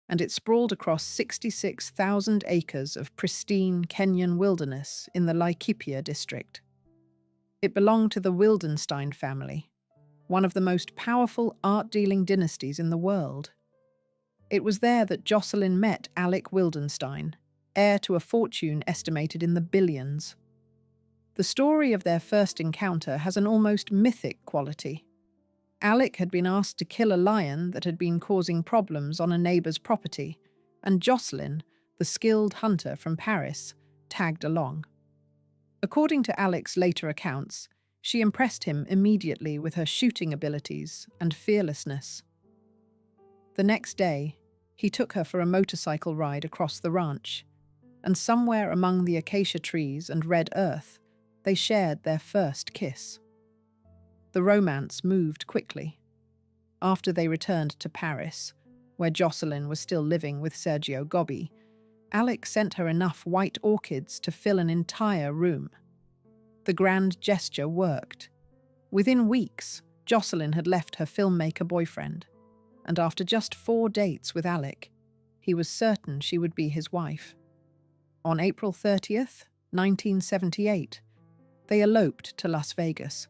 and it sprawled across 66,000 acres of pristine Kenyan wilderness in the Laikipia district. It belonged to the Wildenstein family, one of the most powerful art-dealing dynasties in the world. It was there that Jocelyn met Alec Wildenstein, heir to a fortune estimated in the billions. The story of their first encounter has an almost mythic quality. Alec had been asked to kill a lion that had been causing problems on a neighbor's property, and Jocelyn, the skilled hunter from Paris, tagged along. According to Alec's later accounts, she impressed him immediately with her shooting abilities and fearlessness. The next day, he took her for a motorcycle ride across the ranch, and somewhere among the acacia trees and red earth, they shared their first kiss. The romance moved quickly. After they returned to Paris, where Jocelyn was still living with Sergio Gobbi, Alec sent her enough white orchids to fill an entire room. The grand gesture worked. Within weeks, Jocelyn had left her filmmaker boyfriend, and after just 4 dates with Alec, he was certain she would be his wife. On April 30th, 1978, they eloped to Las Vegas.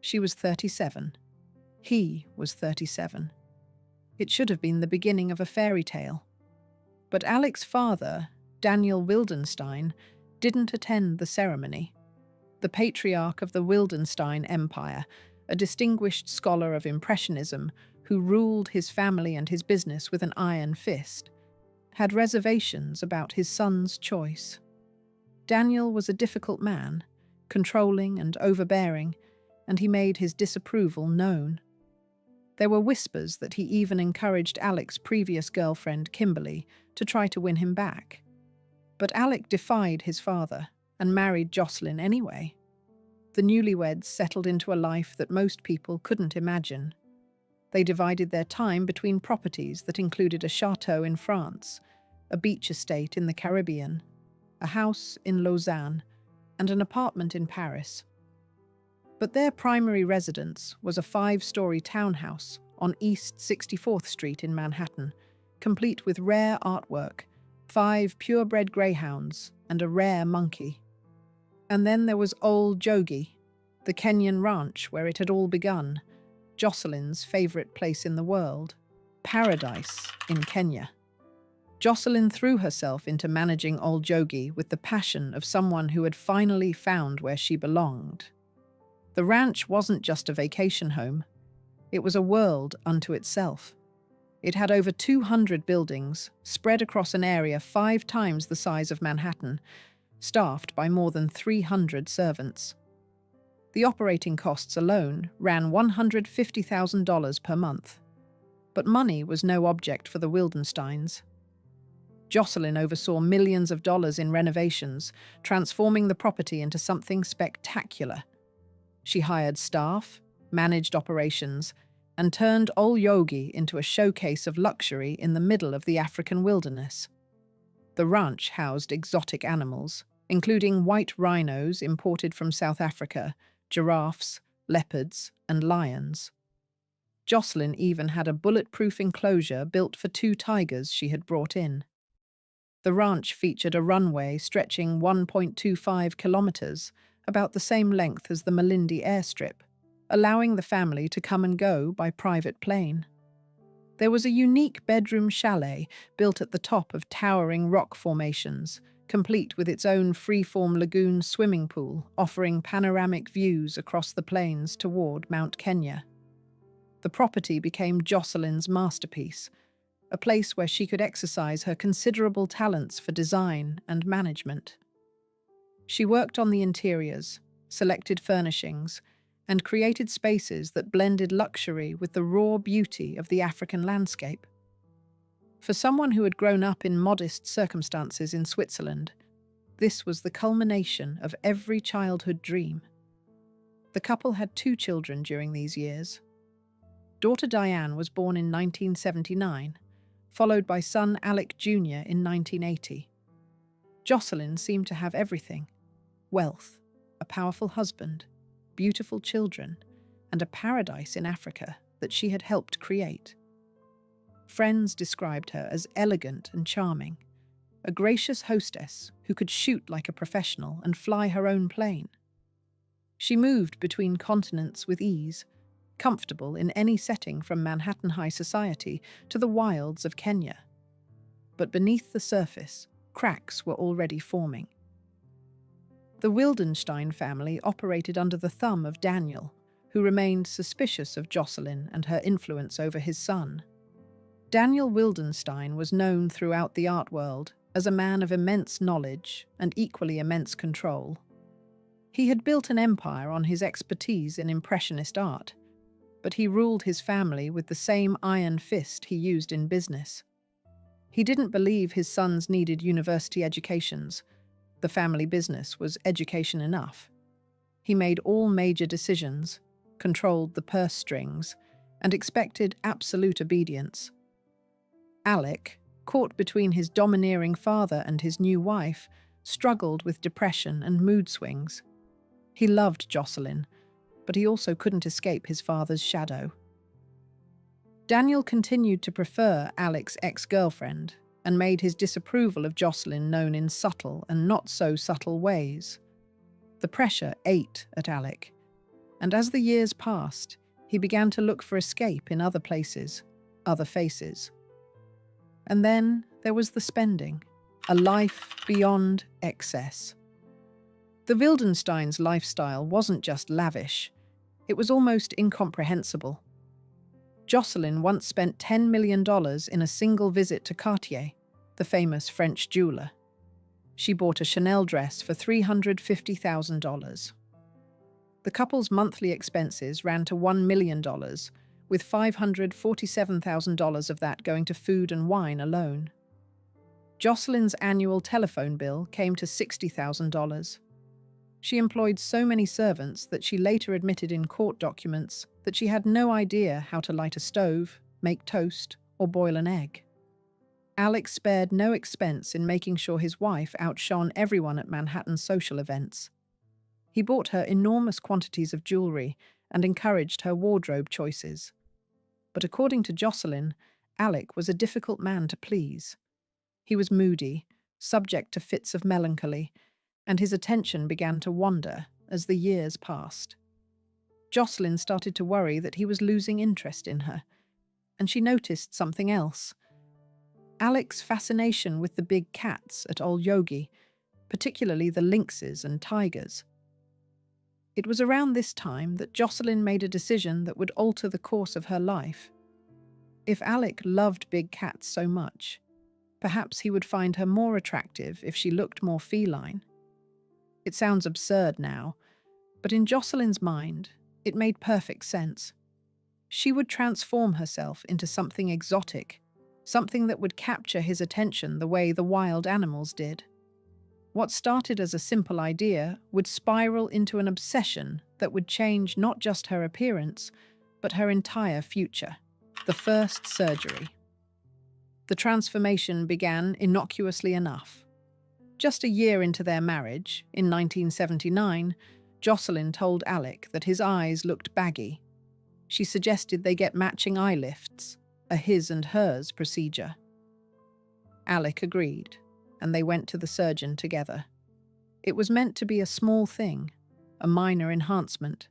She was 37. He was 37. It should have been the beginning of a fairy tale. But Alec's father, Daniel Wildenstein, didn't attend the ceremony. The patriarch of the Wildenstein Empire, a distinguished scholar of Impressionism who ruled his family and his business with an iron fist, had reservations about his son's choice. Daniel was a difficult man, controlling and overbearing, and he made his disapproval known. There were whispers that he even encouraged Alec's previous girlfriend, Kimberly, to try to win him back. But Alec defied his father and married Jocelyn anyway. The newlyweds settled into a life that most people couldn't imagine. They divided their time between properties that included a chateau in France, a beach estate in the Caribbean, a house in Lausanne, and an apartment in Paris. But their primary residence was a 5-story townhouse on East 64th Street in Manhattan, complete with rare artwork, 5 purebred greyhounds, and a rare monkey. And then there was Ol Jogi, the Kenyan ranch where it had all begun, Jocelyn's favourite place in the world, paradise in Kenya. Jocelyn threw herself into managing Ol Jogi with the passion of someone who had finally found where she belonged. The ranch wasn't just a vacation home, it was a world unto itself. It had over 200 buildings, spread across an area 5 times the size of Manhattan, staffed by more than 300 servants. The operating costs alone ran $150,000 per month. But money was no object for the Wildensteins. Jocelyn oversaw millions of dollars in renovations, transforming the property into something spectacular. She hired staff, managed operations, and turned Ol Yogi into a showcase of luxury in the middle of the African wilderness. The ranch housed exotic animals, including white rhinos imported from South Africa, giraffes, leopards, and lions. Jocelyn even had a bulletproof enclosure built for 2 tigers she had brought in. The ranch featured a runway stretching 1.25 kilometers, about the same length as the Malindi airstrip, allowing the family to come and go by private plane. There was a unique bedroom chalet built at the top of towering rock formations, complete with its own freeform lagoon swimming pool, offering panoramic views across the plains toward Mount Kenya. The property became Jocelyn's masterpiece, a place where she could exercise her considerable talents for design and management. She worked on the interiors, selected furnishings, and created spaces that blended luxury with the raw beauty of the African landscape. For someone who had grown up in modest circumstances in Switzerland, this was the culmination of every childhood dream. The couple had 2 children during these years. Daughter Diane was born in 1979, followed by son Alec Jr. in 1980. Jocelyn seemed to have everything: wealth, a powerful husband, beautiful children, and a paradise in Africa that she had helped create. Friends described her as elegant and charming, a gracious hostess who could shoot like a professional and fly her own plane. She moved between continents with ease, comfortable in any setting from Manhattan high society to the wilds of Kenya. But beneath the surface, cracks were already forming. The Wildenstein family operated under the thumb of Daniel, who remained suspicious of Jocelyn and her influence over his son. Daniel Wildenstein was known throughout the art world as a man of immense knowledge and equally immense control. He had built an empire on his expertise in Impressionist art, but he ruled his family with the same iron fist he used in business. He didn't believe his sons needed university educations. The family business was education enough. He made all major decisions, controlled the purse strings, and expected absolute obedience. Alec, caught between his domineering father and his new wife, struggled with depression and mood swings. He loved Jocelyn, but he also couldn't escape his father's shadow. Daniel continued to prefer Alec's ex-girlfriend and made his disapproval of Jocelyn known in subtle and not-so-subtle ways. The pressure ate at Alec, and as the years passed, he began to look for escape in other places, other faces. And then there was the spending, a life beyond excess. The Wildensteins' lifestyle wasn't just lavish, it was almost incomprehensible. Jocelyn once spent $10 million in a single visit to Cartier, the famous French jeweler. She bought a Chanel dress for $350,000. The couple's monthly expenses ran to $1 million, with $547,000 of that going to food and wine alone. Jocelyn's annual telephone bill came to $60,000. She employed so many servants that she later admitted in court documents that she had no idea how to light a stove, make toast, or boil an egg. Alec spared no expense in making sure his wife outshone everyone at Manhattan's social events. He bought her enormous quantities of jewelry and encouraged her wardrobe choices. But according to Jocelyn, Alec was a difficult man to please. He was moody, subject to fits of melancholy, and his attention began to wander as the years passed. Jocelyn started to worry that he was losing interest in her, and she noticed something else. Alec's fascination with the big cats at Ol Yogi, particularly the lynxes and tigers. It was around this time that Jocelyn made a decision that would alter the course of her life. If Alec loved big cats so much, perhaps he would find her more attractive if she looked more feline. It sounds absurd now, but in Jocelyn's mind, it made perfect sense. She would transform herself into something exotic, something that would capture his attention the way the wild animals did. What started as a simple idea would spiral into an obsession that would change not just her appearance, but her entire future. The first surgery. The transformation began innocuously enough. Just a year into their marriage, in 1979, Jocelyn told Alec that his eyes looked baggy. She suggested they get matching eye lifts, a his and hers procedure. Alec agreed, and they went to the surgeon together. It was meant to be a small thing, a minor enhancement.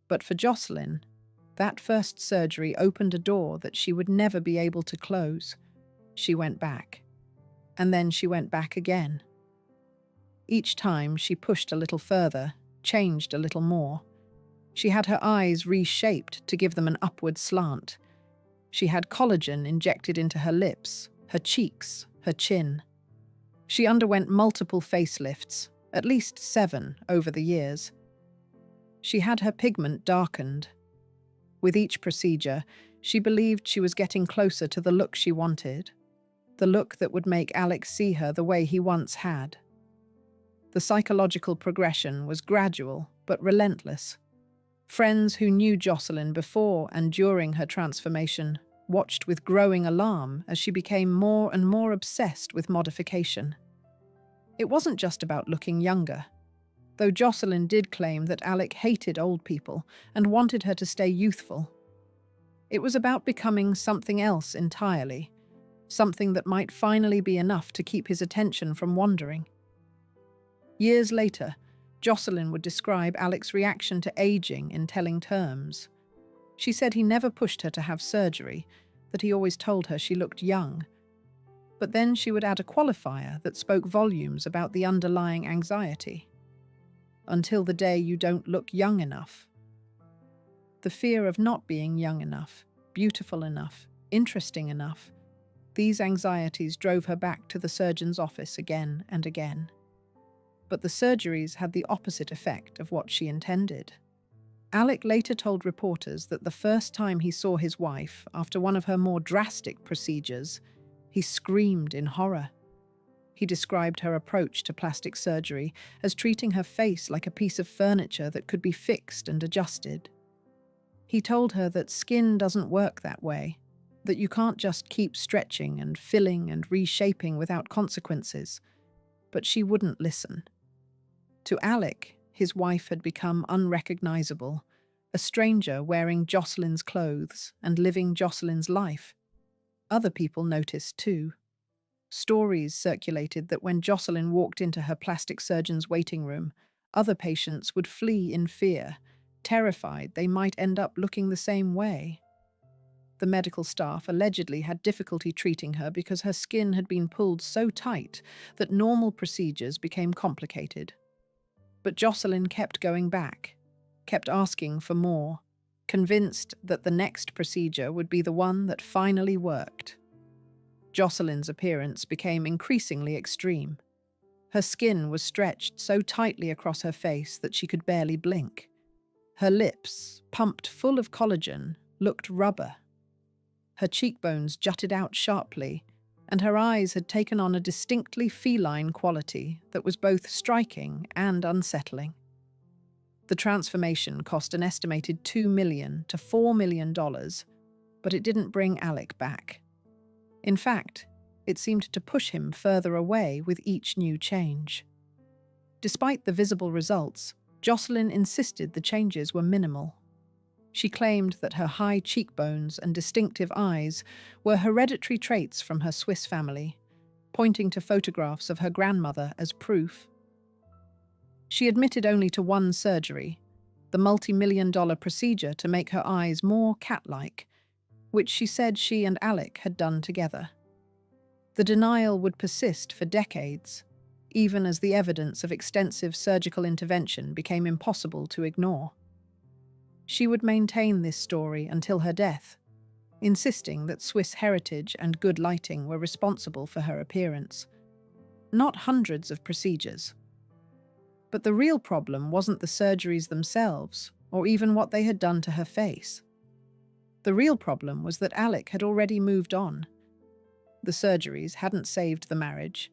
But for Jocelyn, that first surgery opened a door that she would never be able to close. She went back. And then she went back again. Each time she pushed a little further, changed a little more. She had her eyes reshaped to give them an upward slant. She had collagen injected into her lips, her cheeks, her chin. She underwent multiple facelifts, at least 7 over the years. She had her pigment darkened. With each procedure, she believed she was getting closer to the look she wanted, the look that would make Alec see her the way he once had. The psychological progression was gradual but relentless. Friends who knew Jocelyn before and during her transformation watched with growing alarm as she became more and more obsessed with modification. It wasn't just about looking younger, though Jocelyn did claim that Alec hated old people and wanted her to stay youthful. It was about becoming something else entirely, something that might finally be enough to keep his attention from wandering. Years later, Jocelyn would describe Alec's reaction to aging in telling terms. She said he never pushed her to have surgery, that he always told her she looked young. But then she would add a qualifier that spoke volumes about the underlying anxiety. Until the day you don't look young enough. The fear of not being young enough, beautiful enough, interesting enough. These anxieties drove her back to the surgeon's office again and again. But the surgeries had the opposite effect of what she intended. Alec later told reporters that the first time he saw his wife after one of her more drastic procedures, he screamed in horror. He described her approach to plastic surgery as treating her face like a piece of furniture that could be fixed and adjusted. He told her that skin doesn't work that way, that you can't just keep stretching and filling and reshaping without consequences. But she wouldn't listen. To Alec, his wife had become unrecognizable, a stranger wearing Jocelyn's clothes and living Jocelyn's life. Other people noticed too. Stories circulated that when Jocelyn walked into her plastic surgeon's waiting room, other patients would flee in fear, terrified they might end up looking the same way. The medical staff allegedly had difficulty treating her because her skin had been pulled so tight that normal procedures became complicated. But Jocelyn kept going back, kept asking for more, convinced that the next procedure would be the one that finally worked. Jocelyn's appearance became increasingly extreme. Her skin was stretched so tightly across her face that she could barely blink. Her lips, pumped full of collagen, looked rubber. Her cheekbones jutted out sharply, and her eyes had taken on a distinctly feline quality that was both striking and unsettling. The transformation cost an estimated $2 million to $4 million, but it didn't bring Alec back. In fact, it seemed to push him further away with each new change. Despite the visible results, Jocelyn insisted the changes were minimal. She claimed that her high cheekbones and distinctive eyes were hereditary traits from her Swiss family, pointing to photographs of her grandmother as proof. She admitted only to one surgery, the multi-million-dollar procedure to make her eyes more cat-like, which she said she and Alec had done together. The denial would persist for decades, even as the evidence of extensive surgical intervention became impossible to ignore. She would maintain this story until her death, insisting that Swiss heritage and good lighting were responsible for her appearance, not hundreds of procedures. But the real problem wasn't the surgeries themselves, or even what they had done to her face. The real problem was that Alec had already moved on. The surgeries hadn't saved the marriage.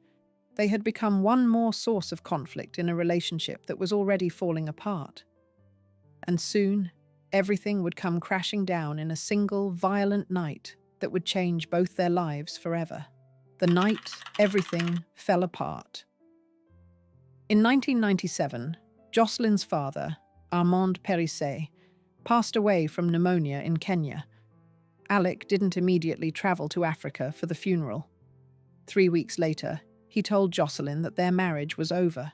They had become one more source of conflict in a relationship that was already falling apart. And soon, everything would come crashing down in a single violent night that would change both their lives forever. The night everything fell apart. In 1997, Jocelyn's father, Armand Périssé, passed away from pneumonia in Kenya. Alec didn't immediately travel to Africa for the funeral. 3 weeks later, he told Jocelyn that their marriage was over.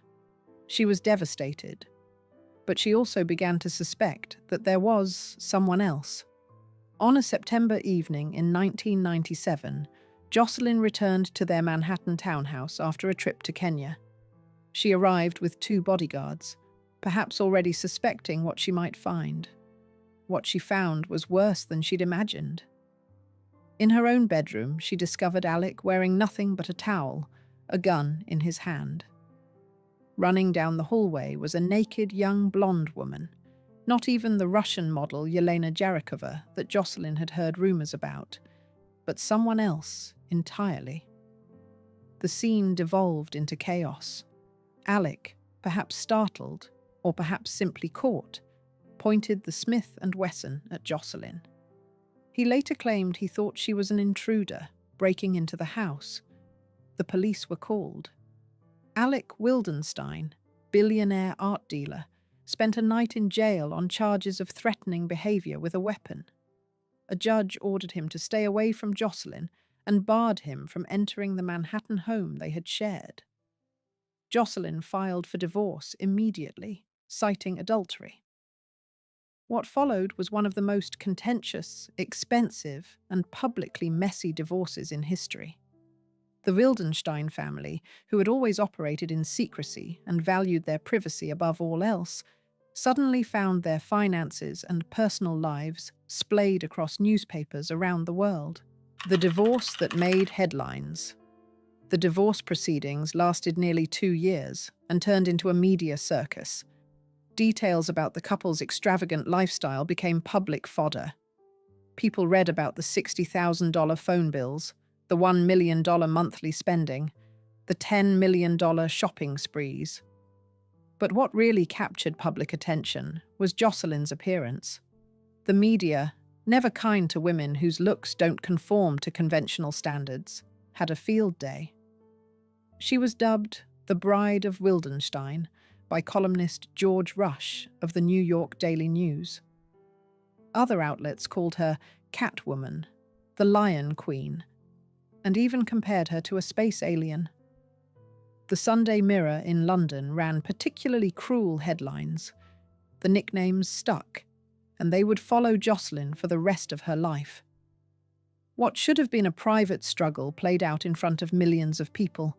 She was devastated, but she also began to suspect that there was someone else. On a September evening in 1997, Jocelyn returned to their Manhattan townhouse after a trip to Kenya. She arrived with 2 bodyguards, perhaps already suspecting what she might find. What she found was worse than she'd imagined. In her own bedroom, she discovered Alec wearing nothing but a towel, a gun in his hand. Running down the hallway was a naked young blonde woman, not even the Russian model Yelena Jarikova that Jocelyn had heard rumors about, but someone else entirely. The scene devolved into chaos. Alec, perhaps startled, or perhaps simply caught, pointed the Smith & Wesson at Jocelyn. He later claimed he thought she was an intruder breaking into the house. The police were called. Alec Wildenstein, billionaire art dealer, spent a night in jail on charges of threatening behavior with a weapon. A judge ordered him to stay away from Jocelyn and barred him from entering the Manhattan home they had shared. Jocelyn filed for divorce immediately, citing adultery. What followed was one of the most contentious, expensive, and publicly messy divorces in history. The Wildenstein family, who had always operated in secrecy and valued their privacy above all else, suddenly found their finances and personal lives splayed across newspapers around the world. The divorce that made headlines. The divorce proceedings lasted nearly 2 years and turned into a media circus. Details about the couple's extravagant lifestyle became public fodder. People read about the $60,000 phone bills, the $1 million monthly spending, the $10 million shopping sprees. But what really captured public attention was Jocelyn's appearance. The media, never kind to women whose looks don't conform to conventional standards, had a field day. She was dubbed the Bride of Wildenstein by columnist George Rush of the New York Daily News. Other outlets called her Catwoman, the Lion Queen, and even compared her to a space alien. The Sunday Mirror in London ran particularly cruel headlines. The nicknames stuck, and they would follow Jocelyn for the rest of her life. What should have been a private struggle played out in front of millions of people,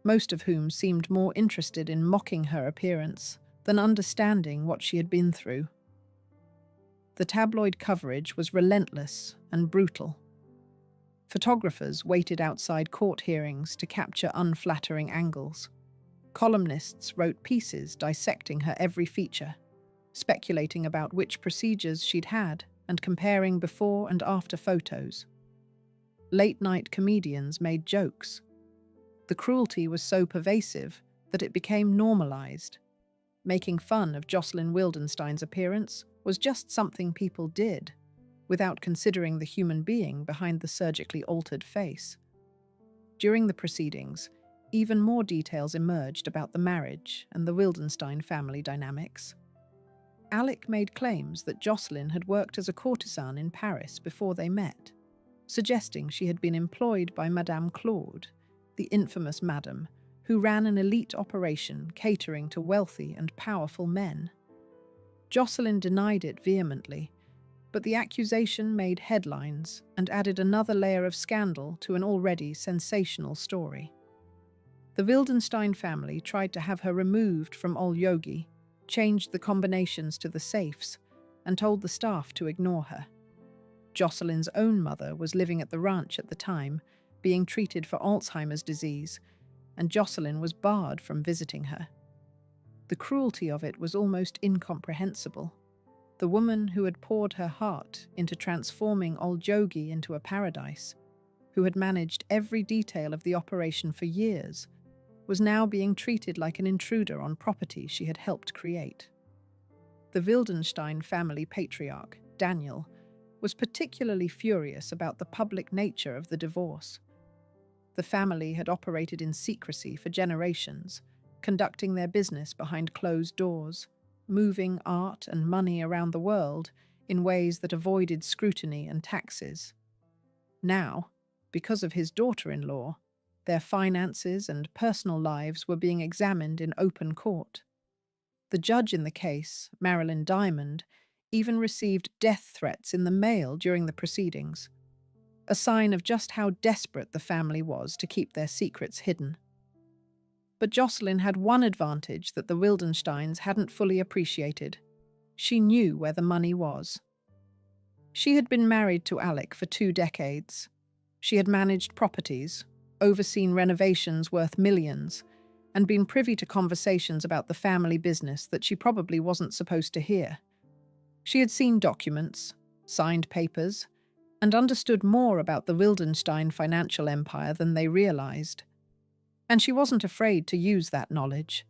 most of whom seemed more interested in mocking her appearance than understanding what she had been through. The tabloid coverage was relentless and brutal. Photographers waited outside court hearings to capture unflattering angles. Columnists wrote pieces dissecting her every feature, speculating about which procedures she'd had and comparing before and after photos. Late-night comedians made jokes. The cruelty was so pervasive that it became normalized. Making fun of Jocelyn Wildenstein's appearance was just something people did, without considering the human being behind the surgically altered face. During the proceedings, even more details emerged about the marriage and the Wildenstein family dynamics. Alec made claims that Jocelyn had worked as a courtesan in Paris before they met, suggesting she had been employed by Madame Claude, the infamous madam, who ran an elite operation catering to wealthy and powerful men. Jocelyn denied it vehemently, but the accusation made headlines and added another layer of scandal to an already sensational story. The Wildenstein family tried to have her removed from Ol Yogi, changed the combinations to the safes, and told the staff to ignore her. Jocelyn's own mother was living at the ranch at the time, being treated for Alzheimer's disease, and Jocelyn was barred from visiting her. The cruelty of it was almost incomprehensible. The woman who had poured her heart into transforming Old Jogi into a paradise, who had managed every detail of the operation for years, was now being treated like an intruder on property she had helped create. The Wildenstein family patriarch, Daniel, was particularly furious about the public nature of the divorce. The family had operated in secrecy for generations, conducting their business behind closed doors, moving art and money around the world in ways that avoided scrutiny and taxes. Now, because of his daughter-in-law, their finances and personal lives were being examined in open court. The judge in the case, Marilyn Diamond, even received death threats in the mail during the proceedings, a sign of just how desperate the family was to keep their secrets hidden. But Jocelyn had one advantage that the Wildensteins hadn't fully appreciated. She knew where the money was. She had been married to Alec for 2 decades. She had managed properties, overseen renovations worth millions, and been privy to conversations about the family business that she probably wasn't supposed to hear. She had seen documents, signed papers, and understood more about the Wildenstein financial empire than they realized. And she wasn't afraid to use that knowledge.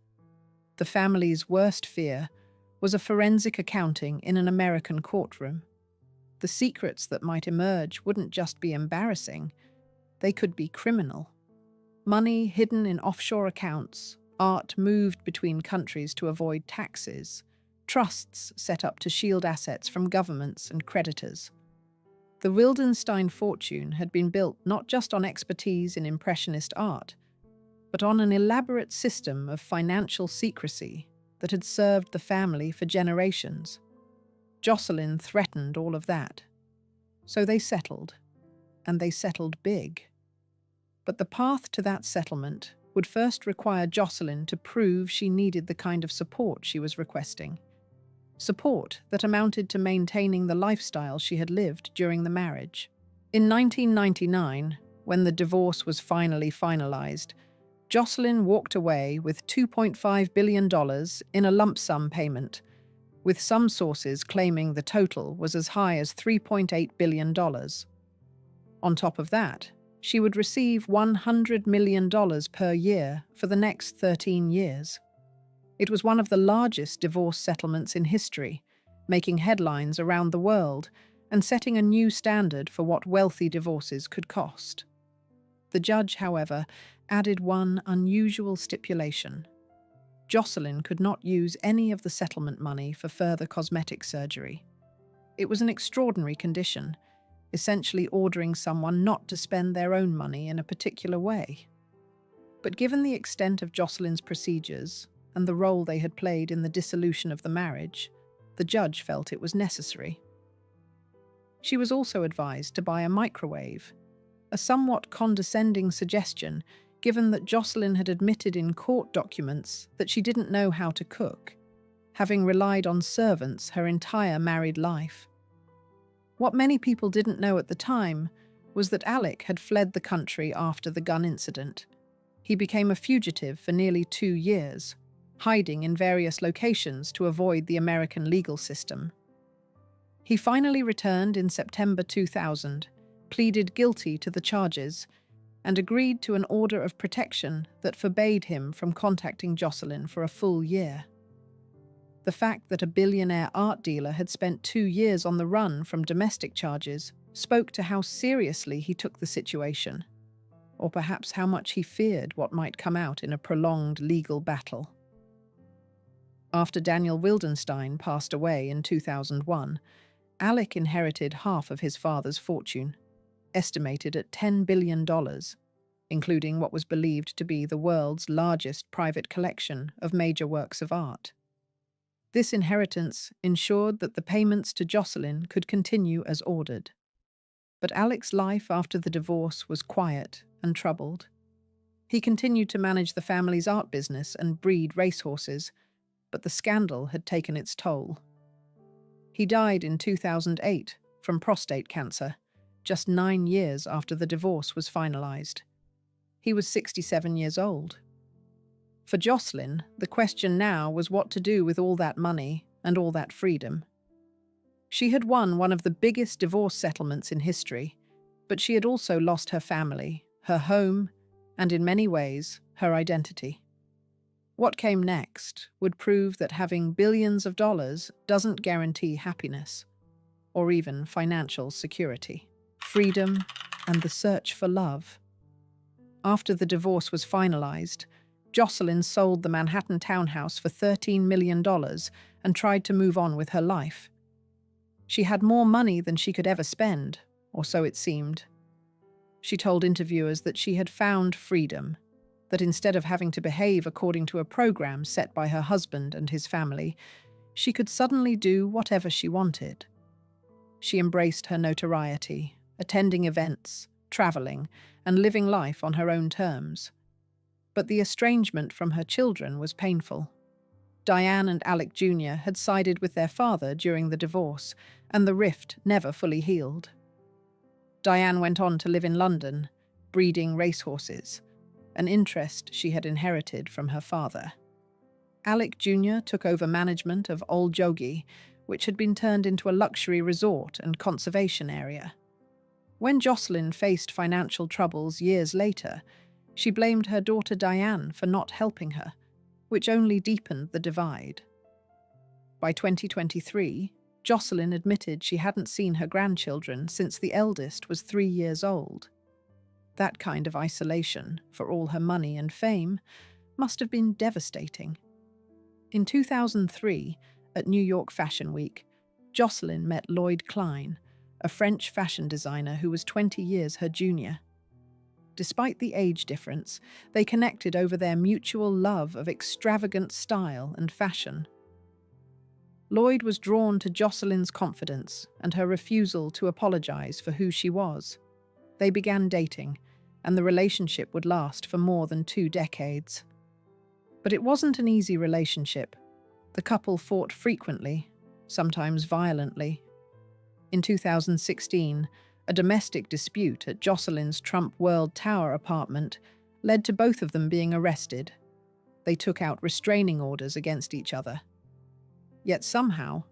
The family's worst fear was a forensic accounting in an American courtroom. The secrets that might emerge wouldn't just be embarrassing, they could be criminal. Money hidden in offshore accounts, art moved between countries to avoid taxes, trusts set up to shield assets from governments and creditors. The Wildenstein fortune had been built not just on expertise in Impressionist art, but on an elaborate system of financial secrecy that had served the family for generations. Jocelyn threatened all of that. So they settled, and they settled big. But the path to that settlement would first require Jocelyn to prove she needed the kind of support she was requesting. Support that amounted to maintaining the lifestyle she had lived during the marriage. In 1999, when the divorce was finally finalized, Jocelyn walked away with $2.5 billion in a lump sum payment, with some sources claiming the total was as high as $3.8 billion. On top of that, she would receive $100 million per year for the next 13 years. It was one of the largest divorce settlements in history, making headlines around the world and setting a new standard for what wealthy divorces could cost. The judge, however, added one unusual stipulation. Jocelyn could not use any of the settlement money for further cosmetic surgery. It was an extraordinary condition, essentially ordering someone not to spend their own money in a particular way. But given the extent of Jocelyn's procedures and the role they had played in the dissolution of the marriage, the judge felt it was necessary. She was also advised to buy a microwave, a somewhat condescending suggestion given that Jocelyn had admitted in court documents that she didn't know how to cook, having relied on servants her entire married life. What many people didn't know at the time was that Alec had fled the country after the gun incident. He became a fugitive for nearly 2 years, hiding in various locations to avoid the American legal system. He finally returned in September 2000, pleaded guilty to the charges, and agreed to an order of protection that forbade him from contacting Jocelyn for a full year. The fact that a billionaire art dealer had spent 2 years on the run from domestic charges spoke to how seriously he took the situation, or perhaps how much he feared what might come out in a prolonged legal battle. After Daniel Wildenstein passed away in 2001, Alec inherited half of his father's fortune, estimated at $10 billion, including what was believed to be the world's largest private collection of major works of art. This inheritance ensured that the payments to Jocelyn could continue as ordered. But Alec's life after the divorce was quiet and troubled. He continued to manage the family's art business and breed racehorses, but the scandal had taken its toll. He died in 2008 from prostate cancer, just 9 years after the divorce was finalized. He was 67 years old. For Jocelyn, the question now was what to do with all that money and all that freedom. She had won one of the biggest divorce settlements in history, but she had also lost her family, her home, and in many ways, her identity. What came next would prove that having billions of dollars doesn't guarantee happiness, or even financial security, freedom, and the search for love. After the divorce was finalized, Jocelyn sold the Manhattan townhouse for $13 million and tried to move on with her life. She had more money than she could ever spend, or so it seemed. She told interviewers that she had found freedom, that instead of having to behave according to a program set by her husband and his family, she could suddenly do whatever she wanted. She embraced her notoriety, attending events, traveling, and living life on her own terms. But the estrangement from her children was painful. Diane and Alec Jr. had sided with their father during the divorce, and the rift never fully healed. Diane went on to live in London, breeding racehorses, an interest she had inherited from her father. Alec Jr. took over management of Old Jogi, which had been turned into a luxury resort and conservation area. When Jocelyn faced financial troubles years later, she blamed her daughter Diane for not helping her, which only deepened the divide. By 2023, Jocelyn admitted she hadn't seen her grandchildren since the eldest was 3 years old. That kind of isolation, for all her money and fame, must have been devastating. In 2003, at New York Fashion Week, Jocelyn met Lloyd Klein, a French fashion designer who was 20 years her junior. Despite the age difference, they connected over their mutual love of extravagant style and fashion. Lloyd was drawn to Jocelyn's confidence and her refusal to apologize for who she was. They began dating, and the relationship would last for more than 2 decades. But it wasn't an easy relationship. The couple fought frequently, sometimes violently. In 2016, a domestic dispute at Jocelyn's Trump World Tower apartment led to both of them being arrested. They took out restraining orders against each other. Yet somehow,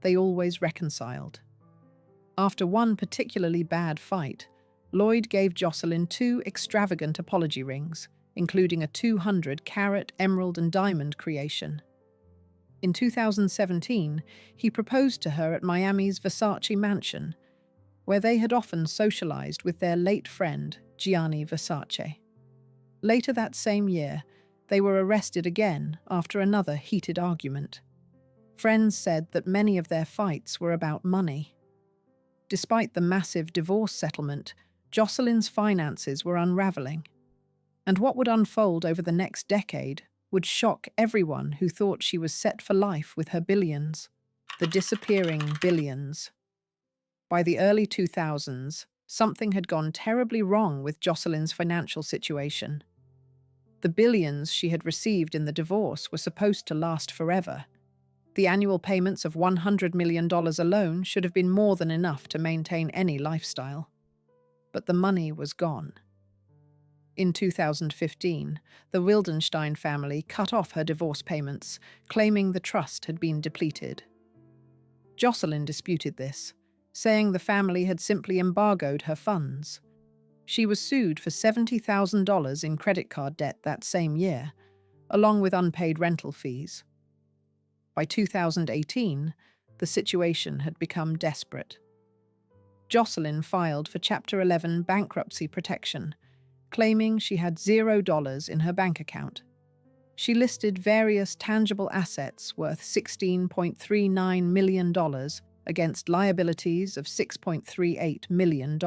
they always reconciled. After one particularly bad fight, Lloyd gave Jocelyn 2 extravagant apology rings, including a 200-carat emerald and diamond creation. In 2017, he proposed to her at Miami's Versace mansion, where they had often socialized with their late friend, Gianni Versace. Later that same year, they were arrested again after another heated argument. Friends said that many of their fights were about money. Despite the massive divorce settlement, Jocelyn's finances were unraveling. And what would unfold over the next decade would shock everyone who thought she was set for life with her billions. The disappearing billions. By the early 2000s, something had gone terribly wrong with Jocelyn's financial situation. The billions she had received in the divorce were supposed to last forever. The annual payments of $100 million alone should have been more than enough to maintain any lifestyle. But the money was gone. In 2015, the Wildenstein family cut off her divorce payments, claiming the trust had been depleted. Jocelyn disputed this, saying the family had simply embargoed her funds. She was sued for $70,000 in credit card debt that same year, along with unpaid rental fees. By 2018, the situation had become desperate. Jocelyn filed for Chapter 11 bankruptcy protection, claiming she had $0 in her bank account. She listed various tangible assets worth $16.39 million against liabilities of $6.38 million.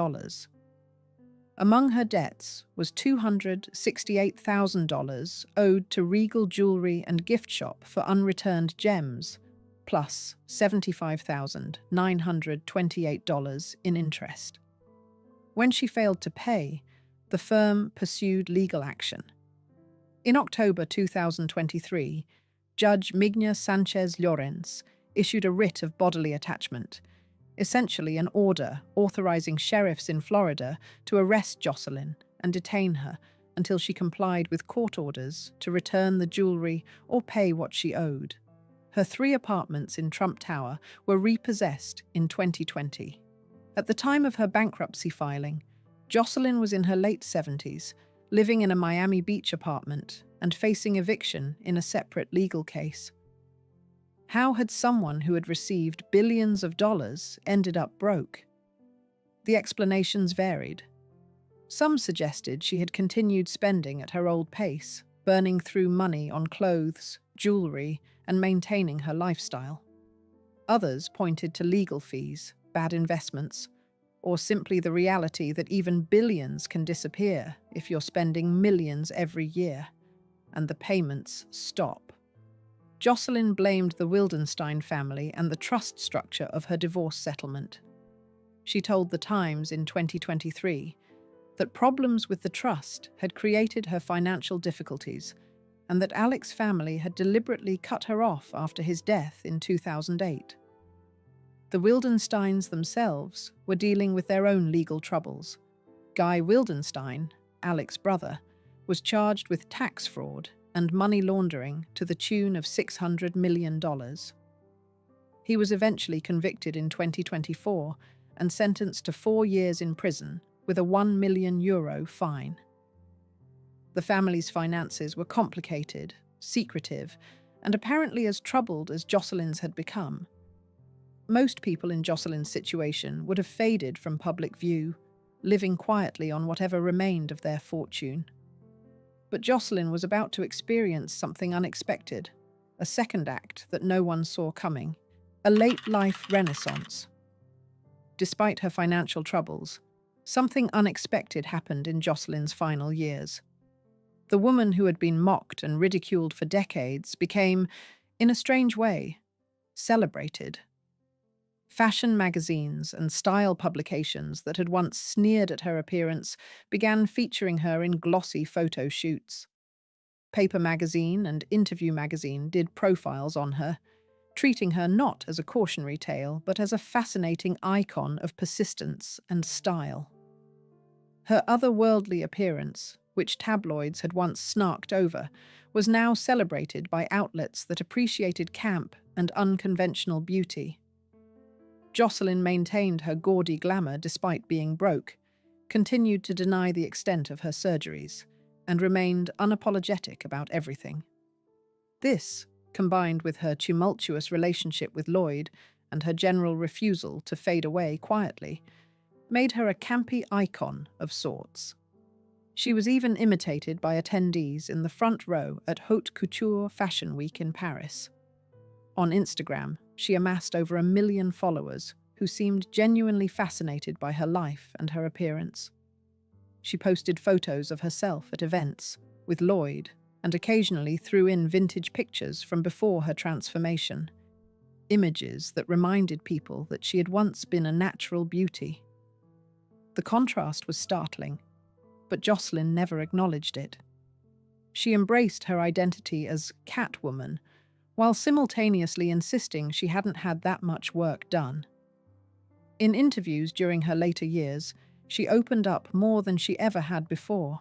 Among her debts was $268,000 owed to Regal Jewelry and Gift Shop for unreturned gems, plus $75,928 in interest. When she failed to pay, the firm pursued legal action. In October 2023, Judge Migna Sanchez Llorens issued a writ of bodily attachment, essentially an order authorizing sheriffs in Florida to arrest Jocelyn and detain her until she complied with court orders to return the jewelry or pay what she owed. Her 3 apartments in Trump Tower were repossessed in 2020. At the time of her bankruptcy filing, Jocelyn was in her late 70s, living in a Miami Beach apartment and facing eviction in a separate legal case. How had someone who had received billions of dollars ended up broke? The explanations varied. Some suggested she had continued spending at her old pace, burning through money on clothes, jewelry, and maintaining her lifestyle. Others pointed to legal fees, bad investments, or simply the reality that even billions can disappear if you're spending millions every year, and the payments stop. Jocelyn blamed the Wildenstein family and the trust structure of her divorce settlement. She told The Times in 2023 that problems with the trust had created her financial difficulties and that Alec's family had deliberately cut her off after his death in 2008. The Wildensteins themselves were dealing with their own legal troubles. Guy Wildenstein, Alec's brother, was charged with tax fraud and money laundering to the tune of $600 million. He was eventually convicted in 2024 and sentenced to 4 years in prison with a €1 million fine. The family's finances were complicated, secretive, and apparently as troubled as Jocelyn's had become. Most people in Jocelyn's situation would have faded from public view, living quietly on whatever remained of their fortune. But Jocelyn was about to experience something unexpected, a second act that no one saw coming, a late-life renaissance. Despite her financial troubles, something unexpected happened in Jocelyn's final years. The woman who had been mocked and ridiculed for decades became, in a strange way, celebrated. Fashion magazines and style publications that had once sneered at her appearance began featuring her in glossy photo shoots. Paper Magazine and Interview Magazine did profiles on her, treating her not as a cautionary tale but as a fascinating icon of persistence and style. Her otherworldly appearance, which tabloids had once snarked over, was now celebrated by outlets that appreciated camp and unconventional beauty. Jocelyn maintained her gaudy glamour despite being broke, continued to deny the extent of her surgeries, and remained unapologetic about everything. This, combined with her tumultuous relationship with Lloyd and her general refusal to fade away quietly, made her a campy icon of sorts. She was even imitated by attendees in the front row at Haute Couture Fashion Week in Paris. On Instagram, she amassed over 1 million followers who seemed genuinely fascinated by her life and her appearance. She posted photos of herself at events, with Lloyd, and occasionally threw in vintage pictures from before her transformation, images that reminded people that she had once been a natural beauty. The contrast was startling, but Jocelyn never acknowledged it. She embraced her identity as Catwoman, while simultaneously insisting she hadn't had that much work done. In interviews during her later years, she opened up more than she ever had before.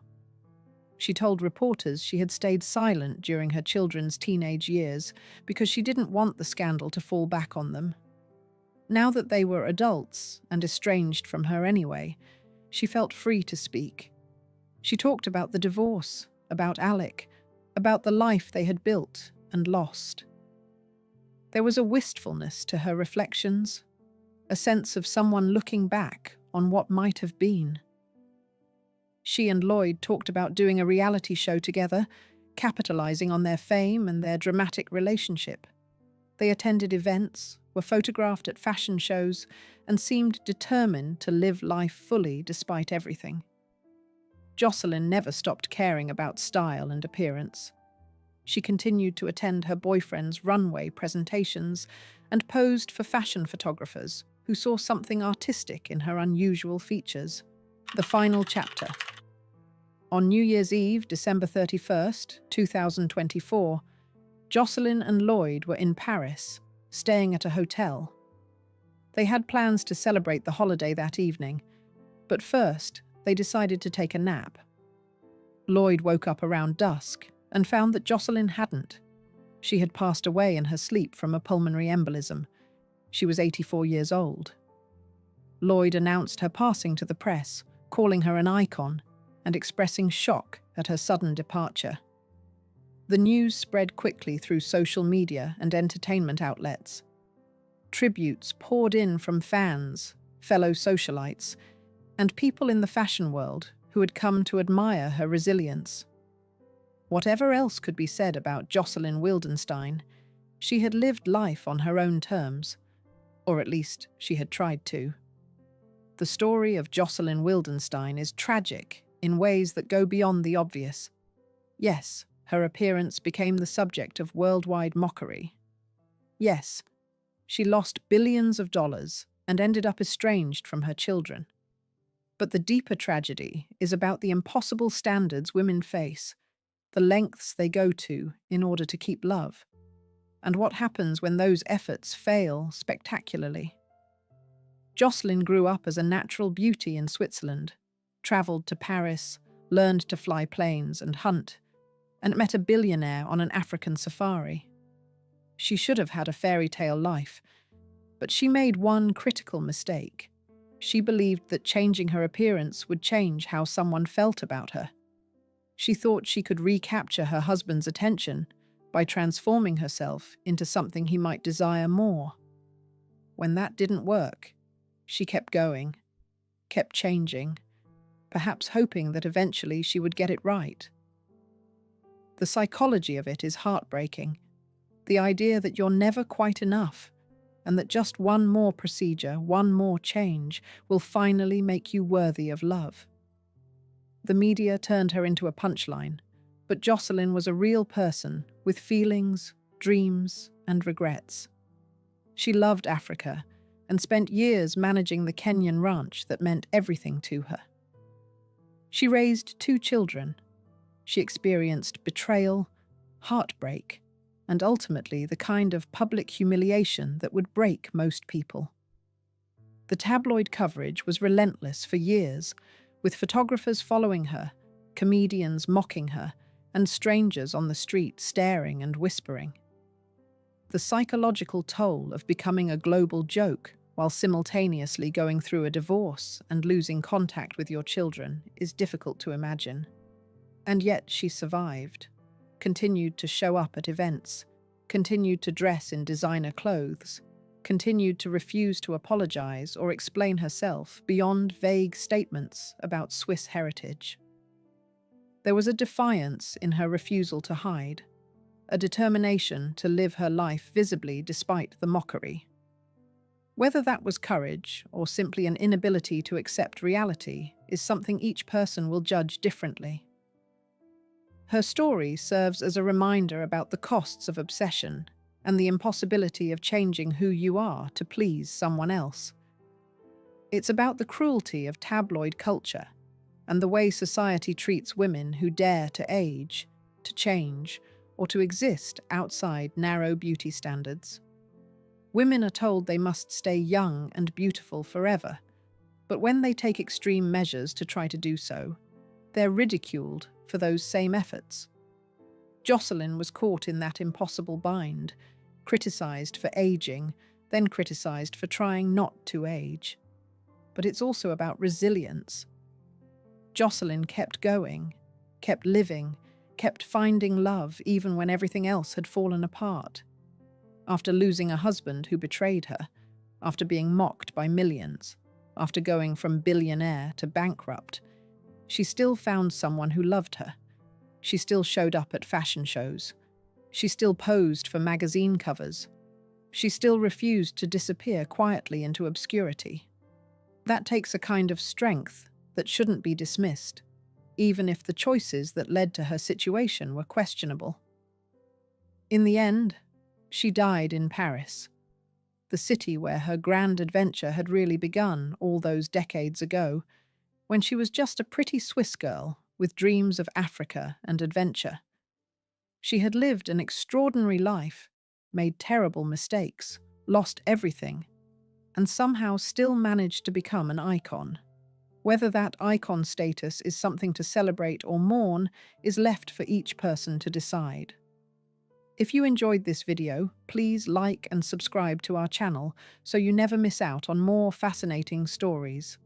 She told reporters she had stayed silent during her children's teenage years because she didn't want the scandal to fall back on them. Now that they were adults and estranged from her anyway, she felt free to speak. She talked about the divorce, about Alec, about the life they had built and lost. There was a wistfulness to her reflections, a sense of someone looking back on what might have been. She and Lloyd talked about doing a reality show together, capitalizing on their fame and their dramatic relationship. They attended events, were photographed at fashion shows, and seemed determined to live life fully despite everything. Jocelyn never stopped caring about style and appearance. She continued to attend her boyfriend's runway presentations and posed for fashion photographers who saw something artistic in her unusual features. The final chapter. On New Year's Eve, December 31st, 2024, Jocelyn and Lloyd were in Paris, staying at a hotel. They had plans to celebrate the holiday that evening, but first they decided to take a nap. Lloyd woke up around dusk and found that Jocelyn hadn't. She had passed away in her sleep from a pulmonary embolism. She was 84 years old. Lloyd announced her passing to the press, calling her an icon and expressing shock at her sudden departure. The news spread quickly through social media and entertainment outlets. Tributes poured in from fans, fellow socialites, and people in the fashion world who had come to admire her resilience. Whatever else could be said about Jocelyn Wildenstein, she had lived life on her own terms, or at least she had tried to. The story of Jocelyn Wildenstein is tragic in ways that go beyond the obvious. Yes, her appearance became the subject of worldwide mockery. Yes, she lost billions of dollars and ended up estranged from her children. But the deeper tragedy is about the impossible standards women face, the lengths they go to in order to keep love, and what happens when those efforts fail spectacularly. Jocelyn grew up as a natural beauty in Switzerland, travelled to Paris, learned to fly planes and hunt, and met a billionaire on an African safari. She should have had a fairy tale life, but she made one critical mistake. She believed that changing her appearance would change how someone felt about her. She thought she could recapture her husband's attention by transforming herself into something he might desire more. When that didn't work, she kept going, kept changing, perhaps hoping that eventually she would get it right. The psychology of it is heartbreaking. The idea that you're never quite enough, and that just one more procedure, one more change, will finally make you worthy of love. The media turned her into a punchline, but Jocelyn was a real person with feelings, dreams, and regrets. She loved Africa and spent years managing the Kenyan ranch that meant everything to her. She raised 2 children. She experienced betrayal, heartbreak, and ultimately the kind of public humiliation that would break most people. The tabloid coverage was relentless for years, with photographers following her, comedians mocking her, and strangers on the street staring and whispering. The psychological toll of becoming a global joke while simultaneously going through a divorce and losing contact with your children is difficult to imagine. And yet she survived, continued to show up at events, continued to dress in designer clothes, continued to refuse to apologize or explain herself beyond vague statements about Swiss heritage. There was a defiance in her refusal to hide, a determination to live her life visibly despite the mockery. Whether that was courage or simply an inability to accept reality is something each person will judge differently. Her story serves as a reminder about the costs of obsession and the impossibility of changing who you are to please someone else. It's about the cruelty of tabloid culture and the way society treats women who dare to age, to change, or to exist outside narrow beauty standards. Women are told they must stay young and beautiful forever, but when they take extreme measures to try to do so, they're ridiculed for those same efforts. Jocelyn was caught in that impossible bind, criticized for aging, then criticized for trying not to age. But it's also about resilience. Jocelyn kept going, kept living, kept finding love even when everything else had fallen apart. After losing a husband who betrayed her, after being mocked by millions, after going from billionaire to bankrupt, she still found someone who loved her. She still showed up at fashion shows. She still posed for magazine covers. She still refused to disappear quietly into obscurity. That takes a kind of strength that shouldn't be dismissed, even if the choices that led to her situation were questionable. In the end, she died in Paris, the city where her grand adventure had really begun all those decades ago, when she was just a pretty Swiss girl with dreams of Africa and adventure. She had lived an extraordinary life, made terrible mistakes, lost everything, and somehow still managed to become an icon. Whether that icon status is something to celebrate or mourn is left for each person to decide. If you enjoyed this video, please like and subscribe to our channel so you never miss out on more fascinating stories.